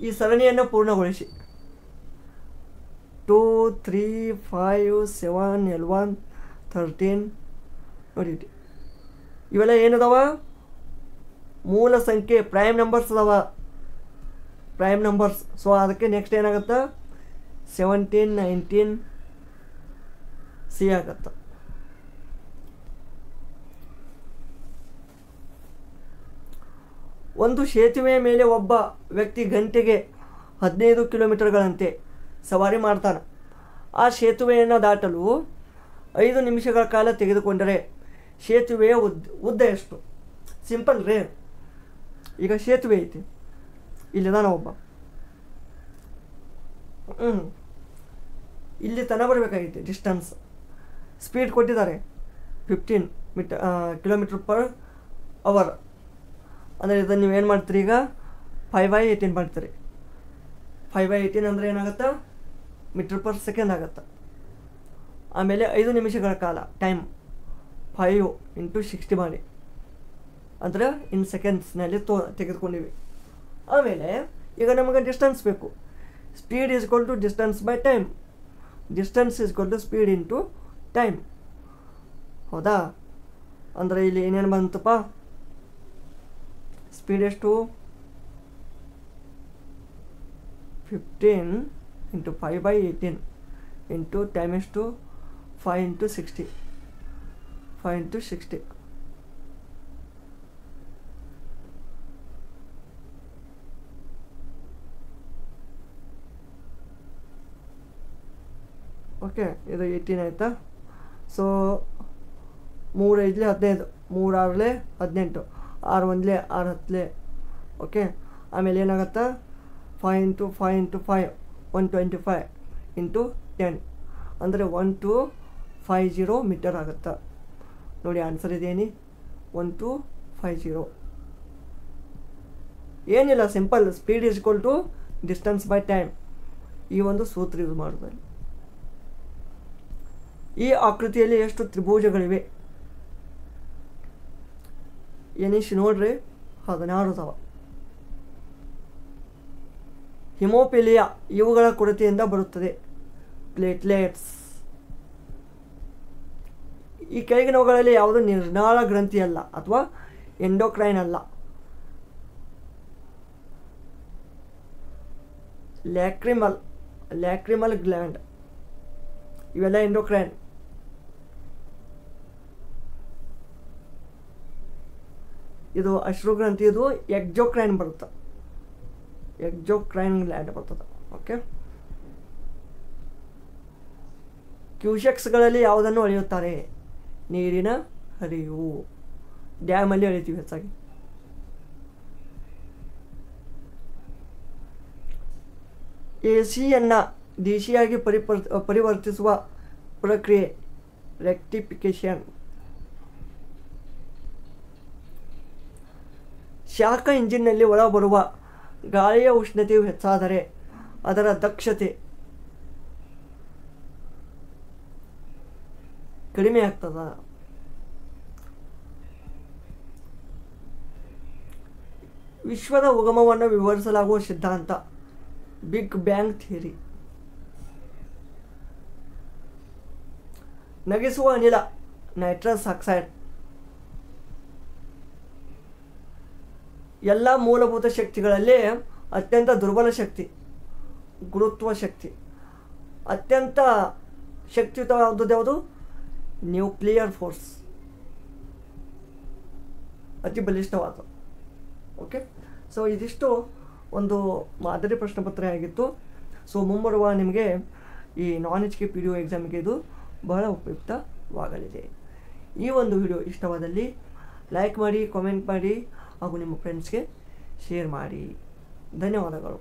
ಈ ಸರಣಿಯನ್ನು ಪೂರ್ಣಗೊಳಿಸಿ. 2 3 5 7 11 13 ನೋಡಿ, ಇವೆಲ್ಲ ಏನದಾವ? ಮೂಲ ಸಂಖ್ಯೆ, ಪ್ರೈಮ್ ನಂಬರ್ಸ್ ಅದಾವ, ಪ್ರೈಮ್ ನಂಬರ್ಸ್. ಸೊ ಅದಕ್ಕೆ ನೆಕ್ಸ್ಟ್ ಏನಾಗುತ್ತೆ? 17 19 ಸಿ ಆಗುತ್ತೆ. ಒಂದು ಸೇತುವೆಯ ಮೇಲೆ ಒಬ್ಬ ವ್ಯಕ್ತಿ ಗಂಟೆಗೆ 15 ಕಿಲೋಮೀಟರ್ಗಳಂತೆ ಸವಾರಿ ಮಾಡ್ತಾನೆ. ಆ ಸೇತುವೆಯನ್ನು ದಾಟಲು 5 ನಿಮಿಷಗಳ ಕಾಲ ತೆಗೆದುಕೊಂಡರೆ ಸೇತುವೆಯ ಉದ್ದ ಎಷ್ಟು? ಸಿಂಪಲ್ ರೇ. ಈಗ ಸೇತುವೆ ಐತಿ, ಇಲ್ಲಿದಾನ ಒಬ್ಬ, ಇಲ್ಲಿ ತನಕ ಬರಬೇಕಾಗೈತಿ ಡಿಸ್ಟೆನ್ಸ್. ಸ್ಪೀಡ್ ಕೊಟ್ಟಿದ್ದಾರೆ 15 ಕಿಲೋಮೀಟರ್ ಪರ್ ಅವರ್. ಅಂದರೆ ಇದನ್ನು ನೀವೇನು ಮಾಡ್ತೀರಿ? ಈಗ 5/18 ಮಾಡ್ತೀರಿ. 5/18 ಅಂದರೆ ಏನಾಗುತ್ತೆ? ಮೀಟರ್ ಪರ್ ಸೆಕೆಂಡ್ ಆಗುತ್ತೆ. ಆಮೇಲೆ 5 ನಿಮಿಷಗಳ ಕಾಲ ಟೈಮ್ 5 × 60 ಮಾಡಿ, ಅಂದರೆ ಇನ್ ಸೆಕೆಂಡ್ಸ್ನಲ್ಲಿ ತೆಗೆದುಕೊಂಡಿವಿ. ಆಮೇಲೆ ಈಗ ನಮಗೆ ಡಿಸ್ಟೆನ್ಸ್ ಬೇಕು. Speed is equal to distance by time. Distance is equal to speed into time, ಹೌದಾ? ಅಂದರೆ ಇಲ್ಲಿ ಏನೇನು ಬಂತಪ್ಪ? ಸ್ಪೀಡ್ ಎಷ್ಟು? 15 × 5/18 ಇಂಟು ಟೈಮ್ ಎಷ್ಟು? 5 × 60. 5 × 60. ಓಕೆ, ಇದು 18 ಆಯಿತಾ? ಸೊ 3 5 15, 3 6 18, 6 1 6 10. ಓಕೆ, ಆಮೇಲೆ ಏನಾಗುತ್ತಾ 5 ಇಂಟು 5 ಇಂಟು 5 125 ಇಂಟು 10 ಅಂದರೆ 1250 ಮೀಟರ್ ಆಗುತ್ತಾ. ನೋಡಿ ಆನ್ಸರ್ ಇದೇನಿ 1250. ಏನಿಲ್ಲ, simple. Speed is equal to distance by time. ಈ ಒಂದು ಸೂತ್ರ ಯೂಸ್ ಮಾಡೋದಲ್ಲಿ. ಈ ಆಕೃತಿಯಲ್ಲಿ ಎಷ್ಟು ತ್ರಿಭುಜಗಳಿವೆ ಎನಿಸಿ ನೋಡ್ರಿ. 16 ಅದಾವ. ಹಿಮೋಫಿಲಿಯಾ ಇವುಗಳ ಕೊರತೆಯಿಂದ ಬರುತ್ತದೆ. ಪ್ಲೇಟ್ಲೆಟ್ಸ್. ಈ ಕೆಳಗಿನವುಗಳಲ್ಲಿ ಯಾವುದು ನಿರ್ನಾಳ ಗ್ರಂಥಿ ಅಲ್ಲ ಅಥವಾ ಎಂಡೋಕ್ರೈನ್ ಅಲ್ಲ. ಲ್ಯಾಕ್ರಿಮಲ್ ಗ್ಲ್ಯಾಂಡ್ ಇವೆಲ್ಲ ಎಂಡೋಕ್ರೈನ್. ಇದು ಅಶ್ರುಗ್ರಂಥಿ, ಇದು ಎಕ್ಸೋಕ್ರೈನ್ ಬರುತ್ತೆ. ಎಕ್ಸೋಕ್ರೈನ್ ಗ್ಲ್ಯಾಂಡ್ ಬರ್ತದೆ. ಓಕೆ, ಕ್ಯೂಸೆಕ್ಸ್ಗಳಲ್ಲಿ ಯಾವುದನ್ನು ಅಳೆಯುತ್ತಾರೆ? ನೀರಿನ ಹರಿವು. ಡ್ಯಾಮಲ್ಲಿ ಅಳಿತೀವಿ ಹೆಚ್ಚಾಗಿ. ಎಸಿಯನ್ನು ಡಿಸಿಯಾಗಿ ಪರಿವರ್ತಿಸುವ ಪ್ರಕ್ರಿಯೆ ರೆಕ್ಟಿಫಿಕೇಶನ್. ಶಾಖ ಇಂಜಿನ್ನಲ್ಲಿ ಒಳಬರುವ ಗಾಳಿಯ ಉಷ್ಣತೆಯು ಹೆಚ್ಚಾದರೆ ಅದರ ದಕ್ಷತೆ ಕಡಿಮೆ ಆಗ್ತದ. ವಿಶ್ವದ ಉಗಮವನ್ನು ವಿವರಿಸಲಾಗುವ ಸಿದ್ಧಾಂತ ಬಿಗ್ ಬ್ಯಾಂಗ್ ಥಿಯರಿ. ನಗಿಸುವ ಅನಿಲ ನೈಟ್ರಸ್ ಆಕ್ಸೈಡ್. ಎಲ್ಲ ಮೂಲಭೂತ ಶಕ್ತಿಗಳಲ್ಲಿ ಅತ್ಯಂತ ದುರ್ಬಲ ಶಕ್ತಿ ಗುರುತ್ವ ಶಕ್ತಿ. ಅತ್ಯಂತ ಶಕ್ತಿಯುತವಾದದ್ದು ಯಾವುದು? ನ್ಯೂಕ್ಲಿಯರ್ ಫೋರ್ಸ್, ಅತಿ ಬಲಿಷ್ಠವಾದ. ಓಕೆ, ಸೊ ಇದಿಷ್ಟು ಒಂದು ಮಾದರಿ ಪ್ರಶ್ನೆ ಪತ್ರ ಆಗಿತ್ತು. ಸೊ ಮುಂಬರುವ ನಿಮಗೆ ಈ non-HK PDO ಎಕ್ಸಾಮಿಗೆ ಇದು ಬಹಳ ಉಪಯುಕ್ತವಾಗಲಿದೆ. ಈ ಒಂದು ವಿಡಿಯೋ ಇಷ್ಟವಾದಲ್ಲಿ ಲೈಕ್ ಮಾಡಿ, ಕಾಮೆಂಟ್ ಮಾಡಿ ಹಾಗೂ ನಿಮ್ಮ ಫ್ರೆಂಡ್ಸ್ಗೆ ಶೇರ್ ಮಾಡಿ. ಧನ್ಯವಾದಗಳು.